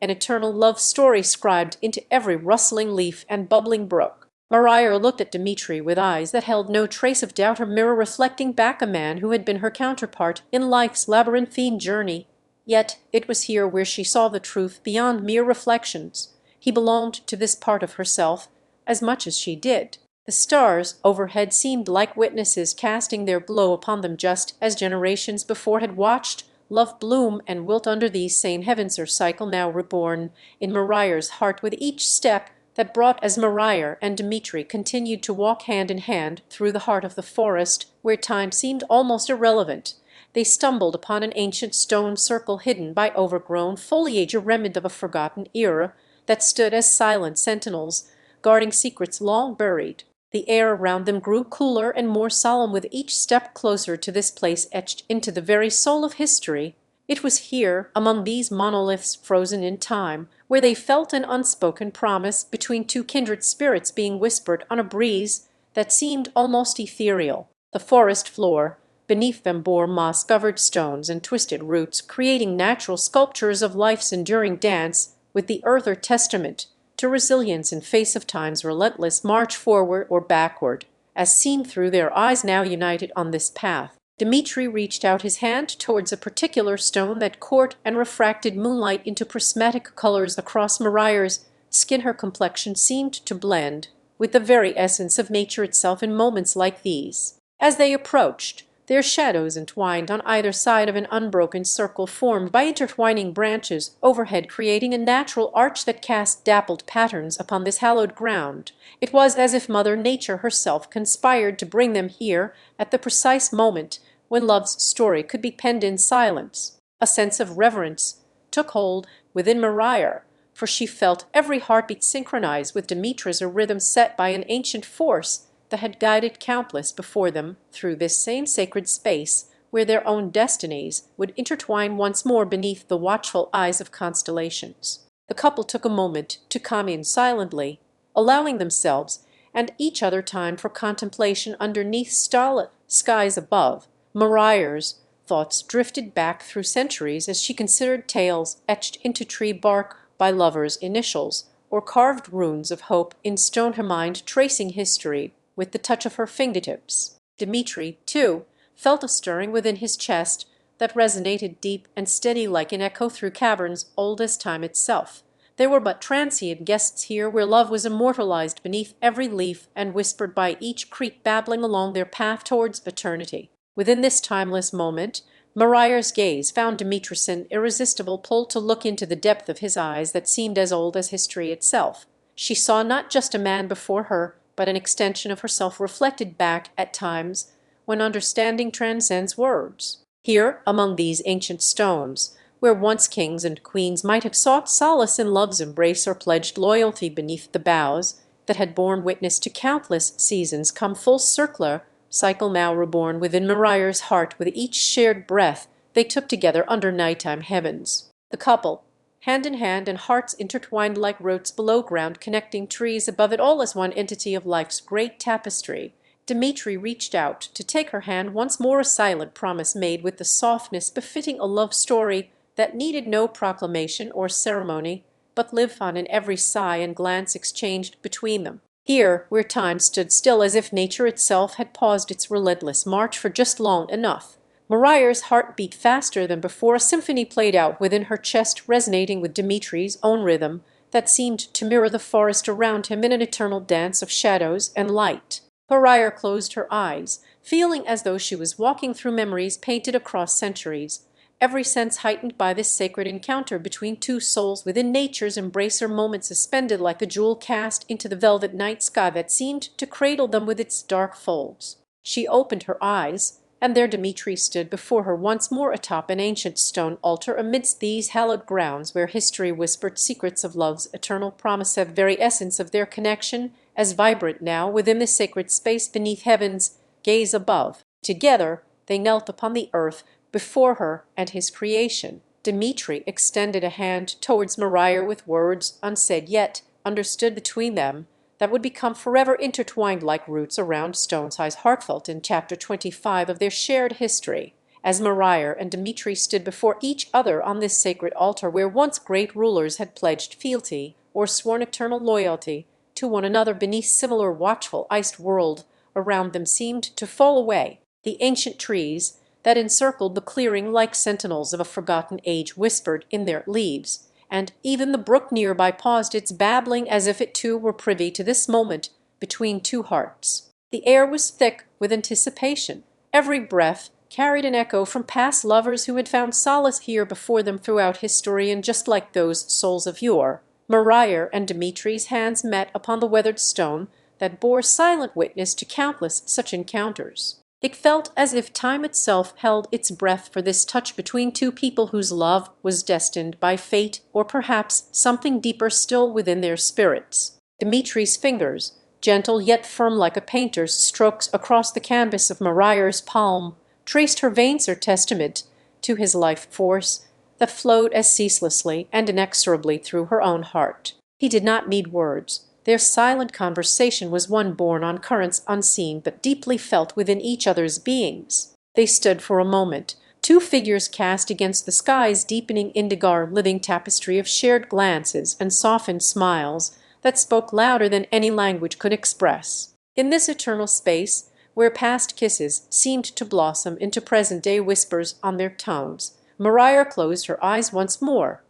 An eternal love story scribed into every rustling leaf and bubbling brook. Maria looked at Dmitri with eyes that held no trace of doubt, her mirror reflecting back a man who had been her counterpart in life's labyrinthine journey. Yet it was here where she saw the truth beyond mere reflections. He belonged to this part of herself as much as she did. The stars overhead seemed like witnesses, casting their glow upon them just as generations before had watched love bloom and wilt under these same heavens, her cycle now reborn in Maria's heart with each step that brought, as Maria and Dmitri continued to walk hand in hand through the heart of the forest, where time seemed almost irrelevant. They stumbled upon an ancient stone circle hidden by overgrown foliage, a remnant of a forgotten era, that stood as silent sentinels, guarding secrets long buried. The air around them grew cooler and more solemn with each step closer to this place etched into the very soul of history. It was here, among these monoliths frozen in time, where they felt an unspoken promise between two kindred spirits being whispered on a breeze that seemed almost ethereal. The forest floor beneath them bore moss-covered stones and twisted roots, creating natural sculptures of life's enduring dance with the earth, or testament to resilience in face of time's relentless march forward or backward, as seen through their eyes now united on this path. Dmitri reached out his hand towards a particular stone that caught and refracted moonlight into prismatic colors across Maria's skin. Her complexion seemed to blend with the very essence of nature itself in moments like these. As they approached, their shadows entwined on either side of an unbroken circle formed by intertwining branches overhead, creating a natural arch that cast dappled patterns upon this hallowed ground. It was as if Mother Nature herself conspired to bring them here at the precise moment when love's story could be penned in silence. A sense of reverence took hold within Maria, for she felt every heartbeat synchronize with Dmitri's, a rhythm set by an ancient force that had guided countless before them through this same sacred space, where their own destinies would intertwine once more beneath the watchful eyes of constellations. The couple took a moment to come in silently, allowing themselves and each other time for contemplation underneath starlit skies above. Maria's thoughts drifted back through centuries as she considered tales etched into tree bark by lovers' initials, or carved runes of hope in stone, her mind tracing history with the touch of her fingertips. Dmitri, too, felt a stirring within his chest that resonated deep and steady like an echo through caverns old as time itself. They were but transient guests here, where love was immortalized beneath every leaf and whispered by each creek babbling along their path towards eternity. Within this timeless moment, Maria's gaze found Dmitri's an irresistible pull to look into the depth of his eyes that seemed as old as history itself. She saw not just a man before her, but an extension of herself reflected back at times when understanding transcends words. Here, among these ancient stones, where once kings and queens might have sought solace in love's embrace or pledged loyalty beneath the boughs, that had borne witness to countless seasons come full cycle now reborn within Maria's heart with each shared breath they took together under nighttime heavens. The couple, hand in hand and hearts intertwined like roots below ground connecting trees above it, all as one entity of life's great tapestry. Dmitri reached out to take her hand once more, a silent promise made with the softness befitting a love story that needed no proclamation or ceremony, but lived on in every sigh and glance exchanged between them. Here, where time stood still as if nature itself had paused its relentless march for just long enough, Maria's heart beat faster than before, a symphony played out within her chest, resonating with Dmitri's own rhythm that seemed to mirror the forest around him in an eternal dance of shadows and light. Maria closed her eyes, feeling as though she was walking through memories painted across centuries, every sense heightened by this sacred encounter between two souls within nature's embrace, her moment suspended like a jewel cast into the velvet night sky that seemed to cradle them with its dark folds. She opened her eyes, and there Dmitri stood before her once more atop an ancient stone altar amidst these hallowed grounds where history whispered secrets of love's eternal promise, the very essence of their connection, as vibrant now within the sacred space beneath heaven's gaze above. Together they knelt upon the earth before her and his creation. Dmitri extended a hand towards Maria with words unsaid yet understood between them that would become forever intertwined like roots around stones, as heartfelt in chapter 25 of their shared history. As Maria and Dmitri stood before each other on this sacred altar where once great rulers had pledged fealty or sworn eternal loyalty to one another, beneath similar watchful iced world around them seemed to fall away. The ancient trees that encircled the clearing like sentinels of a forgotten age whispered in their leaves, and even the brook nearby paused its babbling as if it too were privy to this moment between two hearts. The air was thick with anticipation. Every breath carried an echo from past lovers who had found solace here before them throughout history, and just like those souls of yore, Maria and Dmitri's hands met upon the weathered stone that bore silent witness to countless such encounters. It felt as if time itself held its breath for this touch between two people whose love was destined by fate or perhaps something deeper still within their spirits. Dmitri's fingers, gentle yet firm like a painter's strokes across the canvas of Maria's palm, traced her veins, her testament to his life force that flowed as ceaselessly and inexorably through her own heart. He did not need words. Their silent conversation was one borne on currents unseen but deeply felt within each other's beings. They stood for a moment, two figures cast against the sky's deepening indigo living tapestry of shared glances and softened smiles that spoke louder than any language could express. In this eternal space, where past kisses seemed to blossom into present-day whispers on their tongues, Maria closed her eyes once more.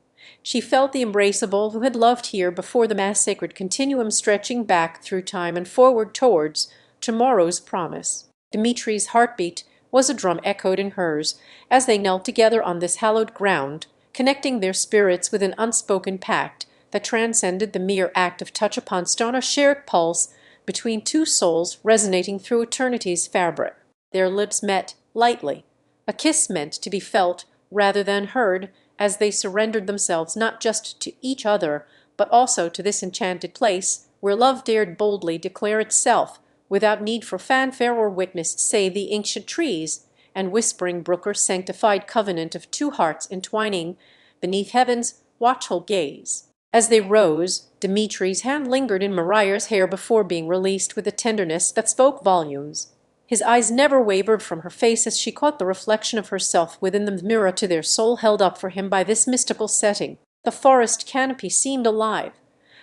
She felt the embrace of all who had loved here before, the mass sacred continuum stretching back through time and forward towards tomorrow's promise. Dmitri's heartbeat was a drum echoed in hers as they knelt together on this hallowed ground, connecting their spirits with an unspoken pact that transcended the mere act of touch upon stone, a shared pulse between two souls resonating through eternity's fabric. Their lips met lightly, a kiss meant to be felt rather than heard, as they surrendered themselves not just to each other, but also to this enchanted place where love dared boldly declare itself without need for fanfare or witness save the ancient trees and whispering brook, or sanctified covenant of two hearts entwining beneath heaven's watchful gaze. As they rose, Dmitri's hand lingered in Maria's hair before being released with a tenderness that spoke volumes. His eyes never wavered from her face as she caught the reflection of herself within the mirror to their soul held up for him by this mystical setting. The forest canopy seemed alive,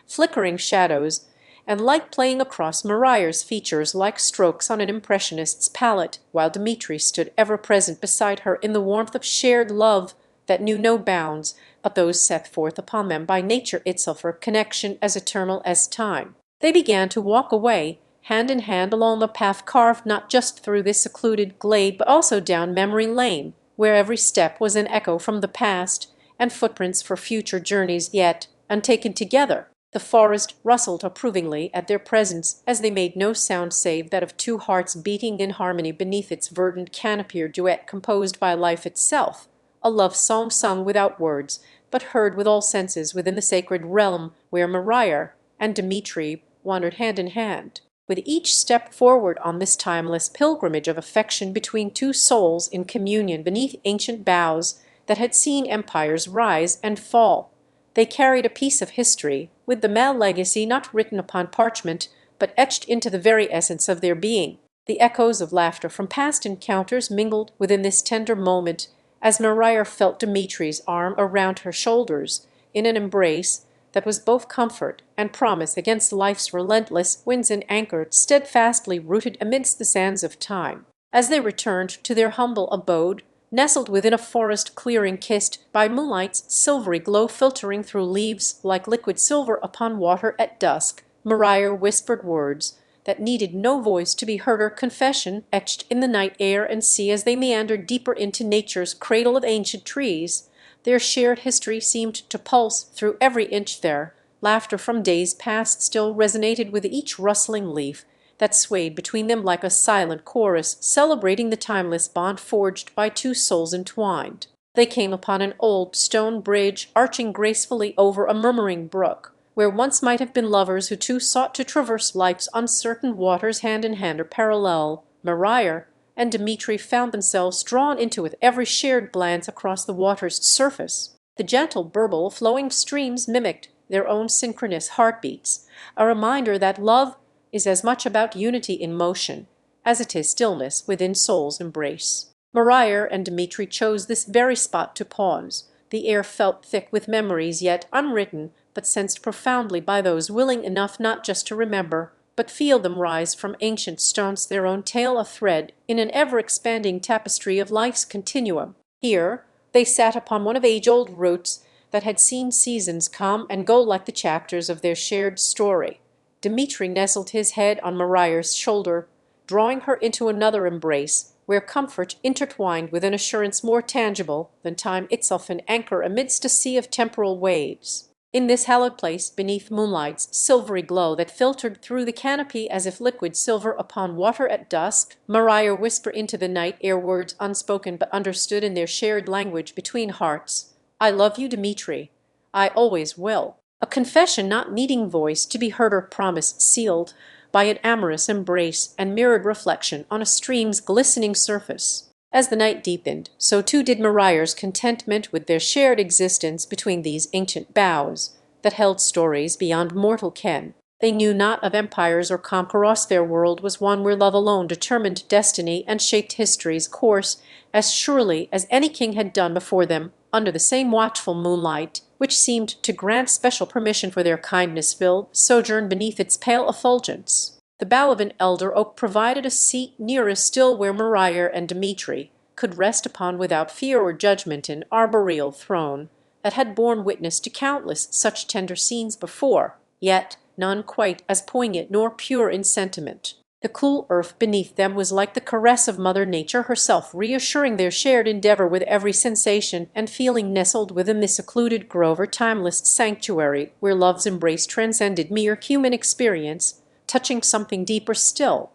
flickering shadows and light playing across Maria's features like strokes on an impressionist's palette, while Dmitri stood ever present beside her in the warmth of shared love that knew no bounds but those set forth upon them by nature itself, for connection as eternal as time. They began to walk away, hand in hand, along the path carved not just through this secluded glade but also down memory lane, where every step was an echo from the past and footprints for future journeys yet untaken together. The forest rustled approvingly at their presence as they made no sound save that of two hearts beating in harmony beneath its verdant canopy, or duet composed by life itself, a love song sung without words but heard with all senses within the sacred realm where Maria and Dmitri wandered hand in hand. With each step forward on this timeless pilgrimage of affection between two souls in communion beneath ancient boughs that had seen empires rise and fall, they carried a piece of history, with the male legacy not written upon parchment, but etched into the very essence of their being. The echoes of laughter from past encounters mingled within this tender moment as Maria felt Dmitri's arm around her shoulders in an embrace that was both comfort and promise against life's relentless winds and anchored steadfastly rooted amidst the sands of time. As they returned to their humble abode, nestled within a forest clearing kissed by moonlight's silvery glow filtering through leaves like liquid silver upon water at dusk, Maria whispered words that needed no voice to be heard or confession etched in the night air and sea as they meandered deeper into nature's cradle of ancient trees. Their shared history seemed to pulse through every inch there. Laughter from days past still resonated with each rustling leaf that swayed between them like a silent chorus celebrating the timeless bond forged by two souls entwined. They came upon an old stone bridge arching gracefully over a murmuring brook, where once might have been lovers who too sought to traverse life's uncertain waters hand in hand or parallel. Maria and Dmitri found themselves drawn into it every shared glance across the water's surface. The gentle burble of flowing streams mimicked their own synchronous heartbeats, a reminder that love is as much about unity in motion as it is stillness within soul's embrace. Maria and Dmitri chose this very spot to pause. The air felt thick with memories yet unwritten, but sensed profoundly by those willing enough not just to remember, but feel them rise from ancient stones, their own tale a thread in an ever-expanding tapestry of life's continuum. Here they sat upon one of age-old roots that had seen seasons come and go like the chapters of their shared story. Dmitri nestled his head on Maria's shoulder, drawing her into another embrace, where comfort intertwined with an assurance more tangible than time itself, an anchor amidst a sea of temporal waves. In this hallowed place, beneath moonlight's silvery glow that filtered through the canopy as if liquid silver upon water at dusk, Maria whispered into the night air words unspoken but understood in their shared language between hearts. "I love you, Dmitri. I always will." A confession not needing voice to be heard or promise sealed by an amorous embrace and mirrored reflection on a stream's glistening surface. As the night deepened, so too did Maria's contentment with their shared existence between these ancient boughs that held stories beyond mortal ken. They knew not of empires or conquerors. Their world was one where love alone determined destiny and shaped history's course as surely as any king had done before them, under the same watchful moonlight, which seemed to grant special permission for their kindness-filled sojourn beneath its pale effulgence. The bough of an elder oak provided a seat nearest still where Maria and Dmitri could rest upon without fear or judgment an arboreal throne that had borne witness to countless such tender scenes before, yet none quite as poignant nor pure in sentiment. The cool earth beneath them was like the caress of Mother Nature herself, reassuring their shared endeavor with every sensation and feeling nestled within this secluded grove or timeless sanctuary where love's embrace transcended mere human experience, touching something deeper still,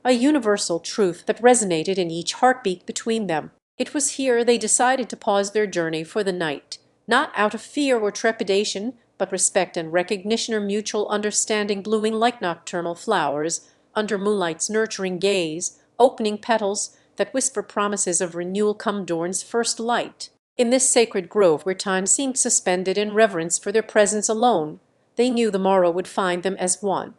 a universal truth that resonated in each heartbeat between them. It was here they decided to pause their journey for the night, not out of fear or trepidation, but respect and recognition or mutual understanding, blooming like nocturnal flowers under moonlight's nurturing gaze, opening petals that whisper promises of renewal come dawn's first light. In this sacred grove where time seemed suspended in reverence for their presence alone, they knew the morrow would find them as one.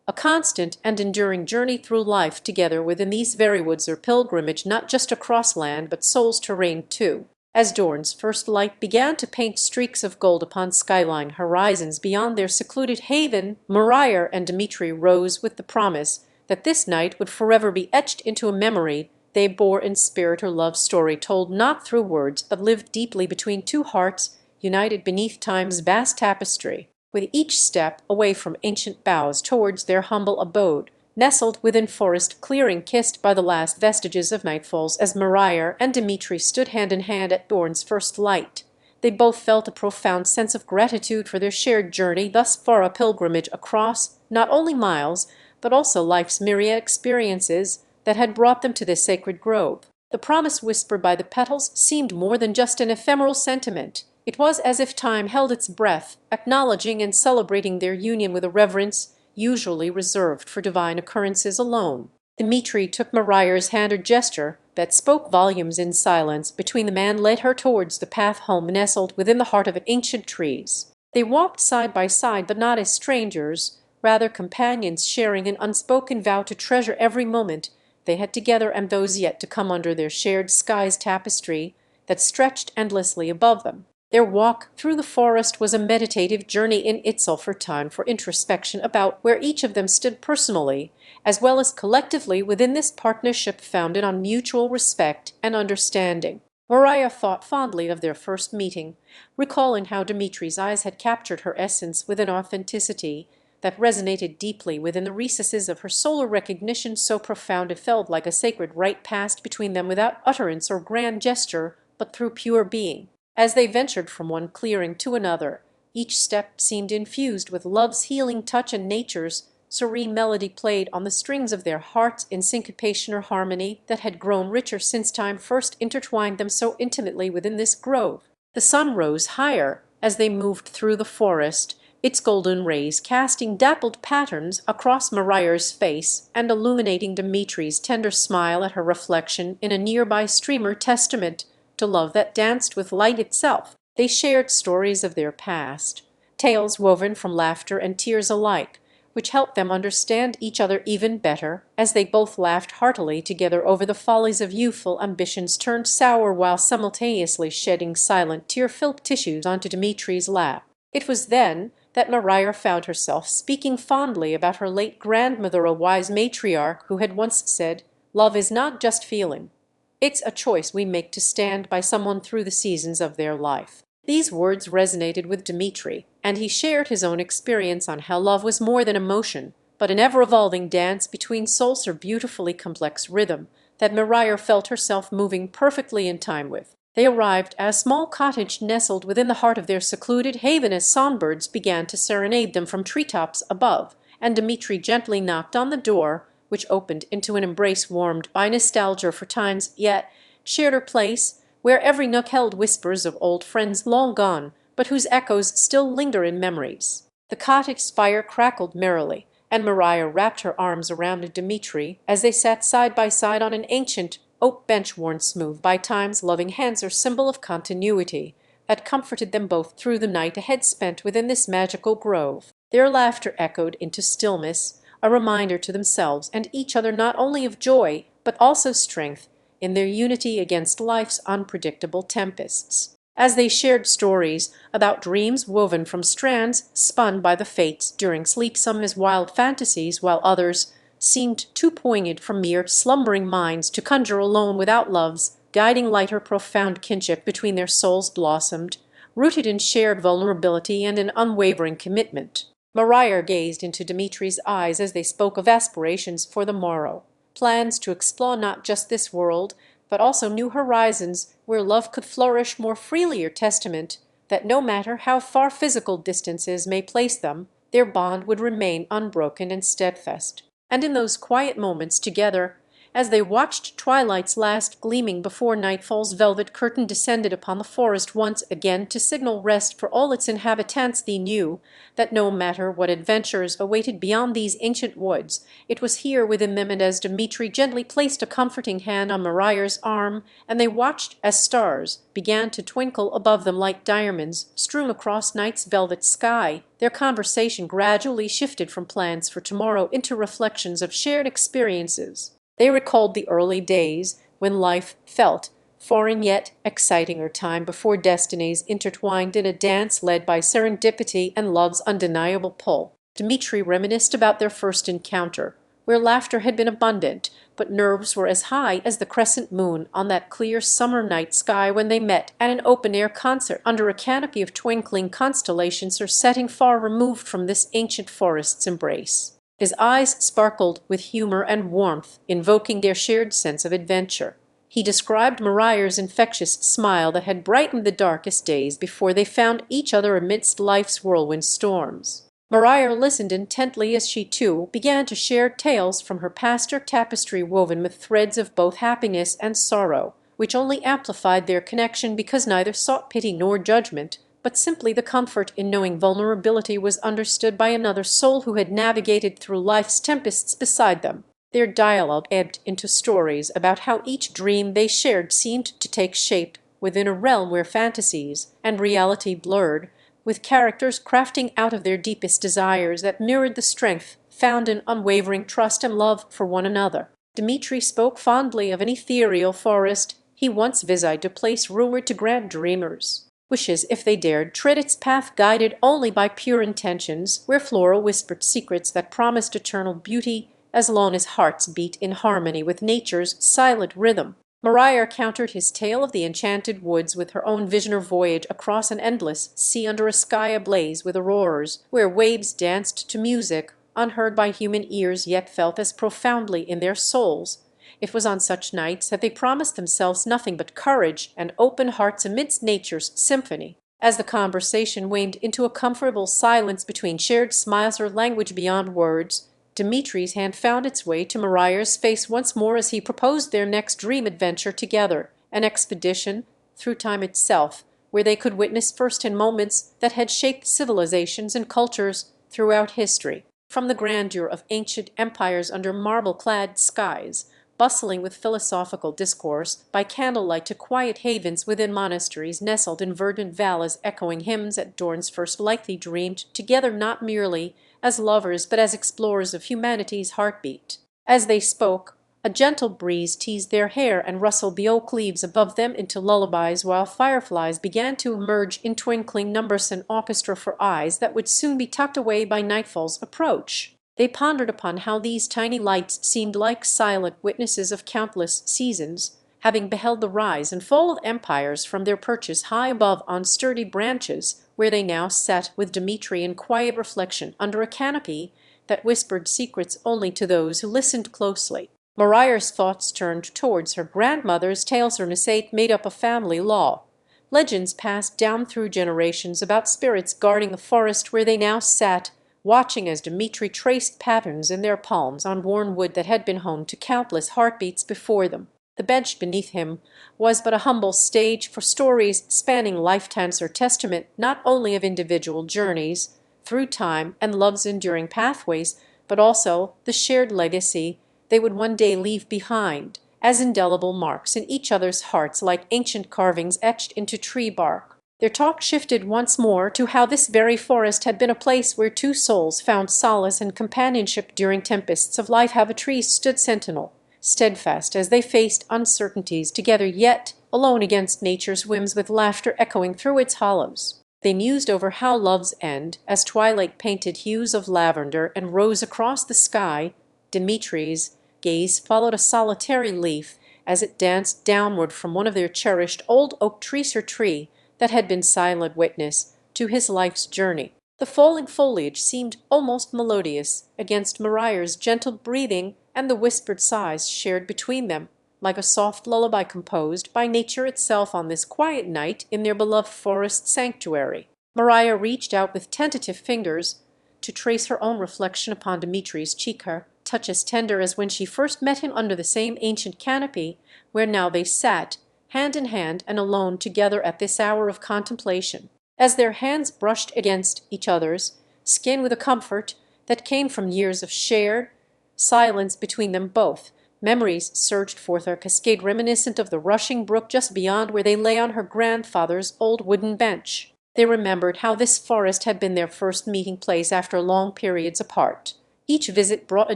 A constant and enduring journey through life together within these very woods or pilgrimage not just across land but soul's terrain too. As dawn's first light began to paint streaks of gold upon skyline horizons beyond their secluded haven, Maria and Dmitri rose with the promise that this night would forever be etched into a memory they bore in spirit, or love story told not through words but lived deeply between two hearts united beneath time's vast tapestry. With each step away from ancient boughs towards their humble abode, nestled within forest clearing kissed by the last vestiges of nightfalls, as Maria and Dmitri stood hand in hand at dawn's first light, they both felt a profound sense of gratitude for their shared journey thus far, a pilgrimage across not only miles, but also life's myriad experiences that had brought them to this sacred grove. The promise whispered by the petals seemed more than just an ephemeral sentiment. It was as if time held its breath, acknowledging and celebrating their union with a reverence usually reserved for divine occurrences alone. Dmitri took Maria's hand, a gesture that spoke volumes in silence between them, and led her towards the path home nestled within the heart of ancient trees. They walked side by side, but not as strangers, rather companions sharing an unspoken vow to treasure every moment they had together and those yet to come under their shared sky's tapestry that stretched endlessly above them. Their walk through the forest was a meditative journey in itself, for time for introspection about where each of them stood personally, as well as collectively, within this partnership founded on mutual respect and understanding. Maria thought fondly of their first meeting, recalling how Dmitri's eyes had captured her essence with an authenticity that resonated deeply within the recesses of her soul, a recognition so profound it felt like a sacred rite passed between them without utterance or grand gesture, but through pure being. As they ventured from one clearing to another, each step seemed infused with love's healing touch, and nature's serene melody played on the strings of their hearts in syncopation or harmony that had grown richer since time first intertwined them so intimately within this grove. The sun rose higher as they moved through the forest, its golden rays casting dappled patterns across Maria's face and illuminating Dmitri's tender smile at her reflection in a nearby streamer, testament to love that danced with light itself. They shared stories of their past, tales woven from laughter and tears alike, which helped them understand each other even better, as they both laughed heartily together over the follies of youthful ambitions turned sour, while simultaneously shedding silent tear-filled tissues onto Dmitri's lap. It was then that Maria found herself speaking fondly about her late grandmother, a wise matriarch who had once said, "Love is not just feeling. It's a choice we make to stand by someone through the seasons of their life." These words resonated with Dmitri, and he shared his own experience on how love was more than emotion, but an ever-evolving dance between souls, her beautifully complex rhythm that Maria felt herself moving perfectly in time with. They arrived at a small cottage nestled within the heart of their secluded haven as songbirds began to serenade them from treetops above, and Dmitri gently knocked on the door, which opened into an embrace warmed by nostalgia for times yet shared, a place where every nook held whispers of old friends long gone, but whose echoes still linger in memories. The cottage fire crackled merrily, and Maria wrapped her arms around Dmitri as they sat side by side on an ancient oak bench worn smooth by time's loving hands, a symbol of continuity that comforted them both through the night ahead spent within this magical grove. Their laughter echoed into stillness, a reminder to themselves and each other not only of joy, but also strength in their unity against life's unpredictable tempests. As they shared stories about dreams woven from strands spun by the fates during sleep, some as wild fantasies, while others seemed too poignant for mere slumbering minds to conjure alone, without love's guiding light, her profound kinship between their souls blossomed, rooted in shared vulnerability and an unwavering commitment. Maria gazed into Dmitri's eyes as they spoke of aspirations for the morrow, plans to explore not just this world, but also new horizons where love could flourish more freely, a testament that no matter how far physical distances may place them, their bond would remain unbroken and steadfast. And in those quiet moments together, as they watched twilight's last gleaming before nightfall's velvet curtain descended upon the forest once again to signal rest for all its inhabitants, they knew that no matter what adventures awaited beyond these ancient woods, it was here within them. And as Dmitri gently placed a comforting hand on Maria's arm, and they watched as stars began to twinkle above them like diamonds strewn across night's velvet sky, their conversation gradually shifted from plans for tomorrow into reflections of shared experiences. They recalled the early days when life felt foreign yet exciting, or time before destinies intertwined in a dance led by serendipity and love's undeniable pull. Dmitri reminisced about their first encounter, where laughter had been abundant, but nerves were as high as the crescent moon on that clear summer night sky when they met at an open-air concert under a canopy of twinkling constellations, or setting far removed from this ancient forest's embrace. His eyes sparkled with humor and warmth, invoking their shared sense of adventure. He described Maria's infectious smile that had brightened the darkest days before they found each other amidst life's whirlwind storms. Maria listened intently as she, too, began to share tales from her past, her tapestry woven with threads of both happiness and sorrow, which only amplified their connection because neither sought pity nor judgment, but simply the comfort in knowing vulnerability was understood by another soul who had navigated through life's tempests beside them. Their dialogue ebbed into stories about how each dream they shared seemed to take shape within a realm where fantasies and reality blurred, with characters crafting out of their deepest desires that mirrored the strength found in unwavering trust and love for one another. Dmitri spoke fondly of an ethereal forest he once visited, a place rumored to grant dreamers wishes if they dared tread its path, guided only by pure intentions, where Flora whispered secrets that promised eternal beauty as long as hearts beat in harmony with nature's silent rhythm. Maria countered his tale of the enchanted woods with her own vision or voyage across an endless sea under a sky ablaze with auroras, where waves danced to music unheard by human ears yet felt as profoundly in their souls. It was on such nights that they promised themselves nothing but courage and open hearts amidst nature's symphony. As the conversation waned into a comfortable silence between shared smiles or language beyond words, Dmitri's hand found its way to Maria's face once more as he proposed their next dream adventure together, an expedition through time itself, where they could witness firsthand moments that had shaped civilizations and cultures throughout history. From the grandeur of ancient empires under marble-clad skies, bustling with philosophical discourse, by candlelight to quiet havens within monasteries nestled in verdant valleys echoing hymns at dawn's first light, they dreamed together not merely as lovers but as explorers of humanity's heartbeat. As they spoke, a gentle breeze teased their hair and rustled the oak leaves above them into lullabies, while fireflies began to emerge in twinkling numbers, an orchestra for eyes that would soon be tucked away by nightfall's approach. They pondered upon how these tiny lights seemed like silent witnesses of countless seasons, having beheld the rise and fall of empires from their perches high above on sturdy branches, where they now sat with Dmitri in quiet reflection under a canopy that whispered secrets only to those who listened closely. Maria's thoughts turned towards her grandmother's tales. Her estate made up a family law, legends passed down through generations about spirits guarding the forest where they now sat, watching as Dmitri traced patterns in their palms on worn wood that had been home to countless heartbeats before them. The bench beneath him was but a humble stage for stories spanning lifetimes, or testament not only of individual journeys through time and love's enduring pathways, but also the shared legacy they would one day leave behind, as indelible marks in each other's hearts, like ancient carvings etched into tree bark. Their talk shifted once more to how this very forest had been a place where two souls found solace and companionship during tempests of life, how the trees stood sentinel, steadfast as they faced uncertainties together, yet alone against nature's whims, with laughter echoing through its hollows. They mused over how love's end, as twilight painted hues of lavender and rose across the sky. Dmitri's gaze followed a solitary leaf as it danced downward from one of their cherished old oak trees, or tree that had been silent witness to his life's journey. The falling foliage seemed almost melodious against Maria's gentle breathing and the whispered sighs shared between them, like a soft lullaby composed by nature itself on this quiet night in their beloved forest sanctuary. Maria reached out with tentative fingers to trace her own reflection upon Dmitri's cheek, her touch as tender as when she first met him under the same ancient canopy, where now they sat, hand in hand and alone together at this hour of contemplation. As their hands brushed against each other's skin with a comfort that came from years of shared silence between them both, memories surged forth, a cascade reminiscent of the rushing brook just beyond where they lay on her grandfather's old wooden bench. They remembered how this forest had been their first meeting place after long periods apart. Each visit brought a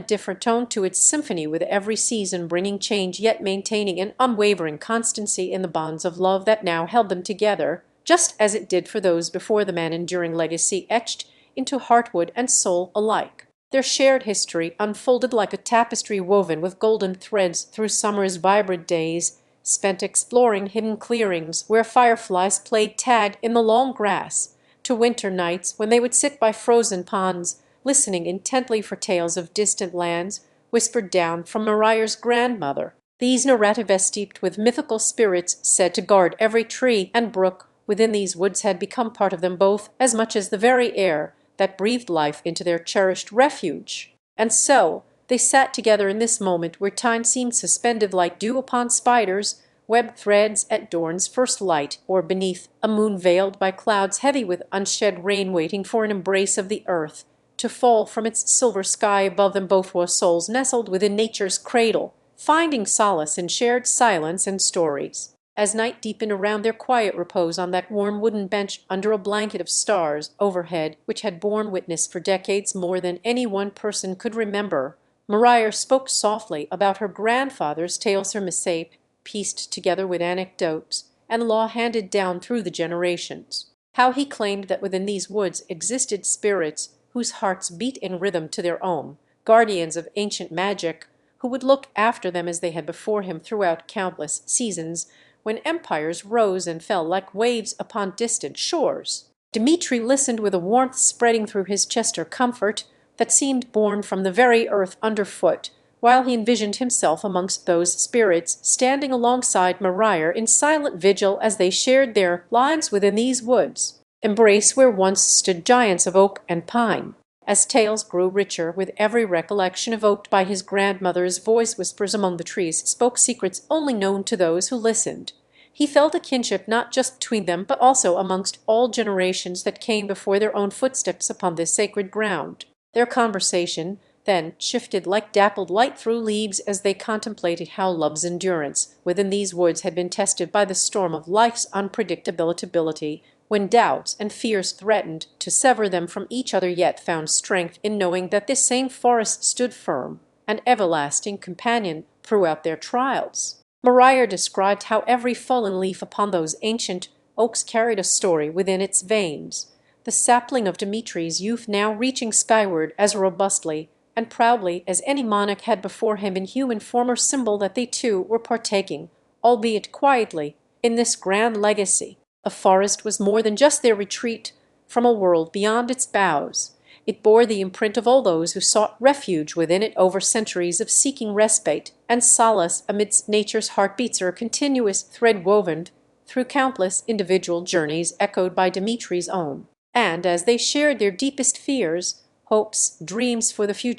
different tone to its symphony, with every season bringing change, yet maintaining an unwavering constancy in the bonds of love that now held them together, just as it did for those before them, an enduring legacy etched into heartwood and soul alike. Their shared history unfolded like a tapestry woven with golden threads through summer's vibrant days, spent exploring hidden clearings where fireflies played tag in the long grass, to winter nights when they would sit by frozen ponds, listening intently for tales of distant lands whispered down from Maria's grandmother. These narratives, steeped with mythical spirits said to guard every tree and brook within these woods, had become part of them both as much as the very air that breathed life into their cherished refuge. And so they sat together in this moment where time seemed suspended like dew upon spiders, webbed threads at dawn's first light, or beneath a moon veiled by clouds heavy with unshed rain waiting for an embrace of the earth to fall from its silver sky above them. Both were souls nestled within nature's cradle, finding solace in shared silence and stories. As night deepened around their quiet repose on that warm wooden bench under a blanket of stars overhead which had borne witness for decades more than any one person could remember, Maria spoke softly about her grandfather's tales, her misshape, pieced together with anecdotes and law handed down through the generations. How he claimed that within these woods existed spirits whose hearts beat in rhythm to their own, guardians of ancient magic, who would look after them as they had before him throughout countless seasons, when empires rose and fell like waves upon distant shores. Dmitri listened with a warmth spreading through his chest, or comfort that seemed born from the very earth underfoot, while he envisioned himself amongst those spirits, standing alongside Maria in silent vigil as they shared their lives within these woods, embrace where once stood giants of oak and pine. As tales grew richer with every recollection evoked by his grandmother's voice, whispers among the trees spoke secrets only known to those who listened. He felt a kinship not just between them, but also amongst all generations that came before their own footsteps upon this sacred ground. Their conversation then shifted like dappled light through leaves as they contemplated how love's endurance within these woods had been tested by the storm of life's unpredictability, when doubts and fears threatened to sever them from each other, yet found strength in knowing that this same forest stood firm, an everlasting companion throughout their trials. Maria described how every fallen leaf upon those ancient oaks carried a story within its veins, the sapling of Dmitri's youth now reaching skyward as robustly and proudly as any monarch had before him in human form or symbol, that they too were partaking, albeit quietly, in this grand legacy. The forest was more than just their retreat from a world beyond its boughs. It bore the imprint of all those who sought refuge within it over centuries of seeking respite and solace amidst nature's heartbeats, or a continuous thread woven through countless individual journeys echoed by Dmitri's own. And as they shared their deepest fears, hopes, dreams for the future,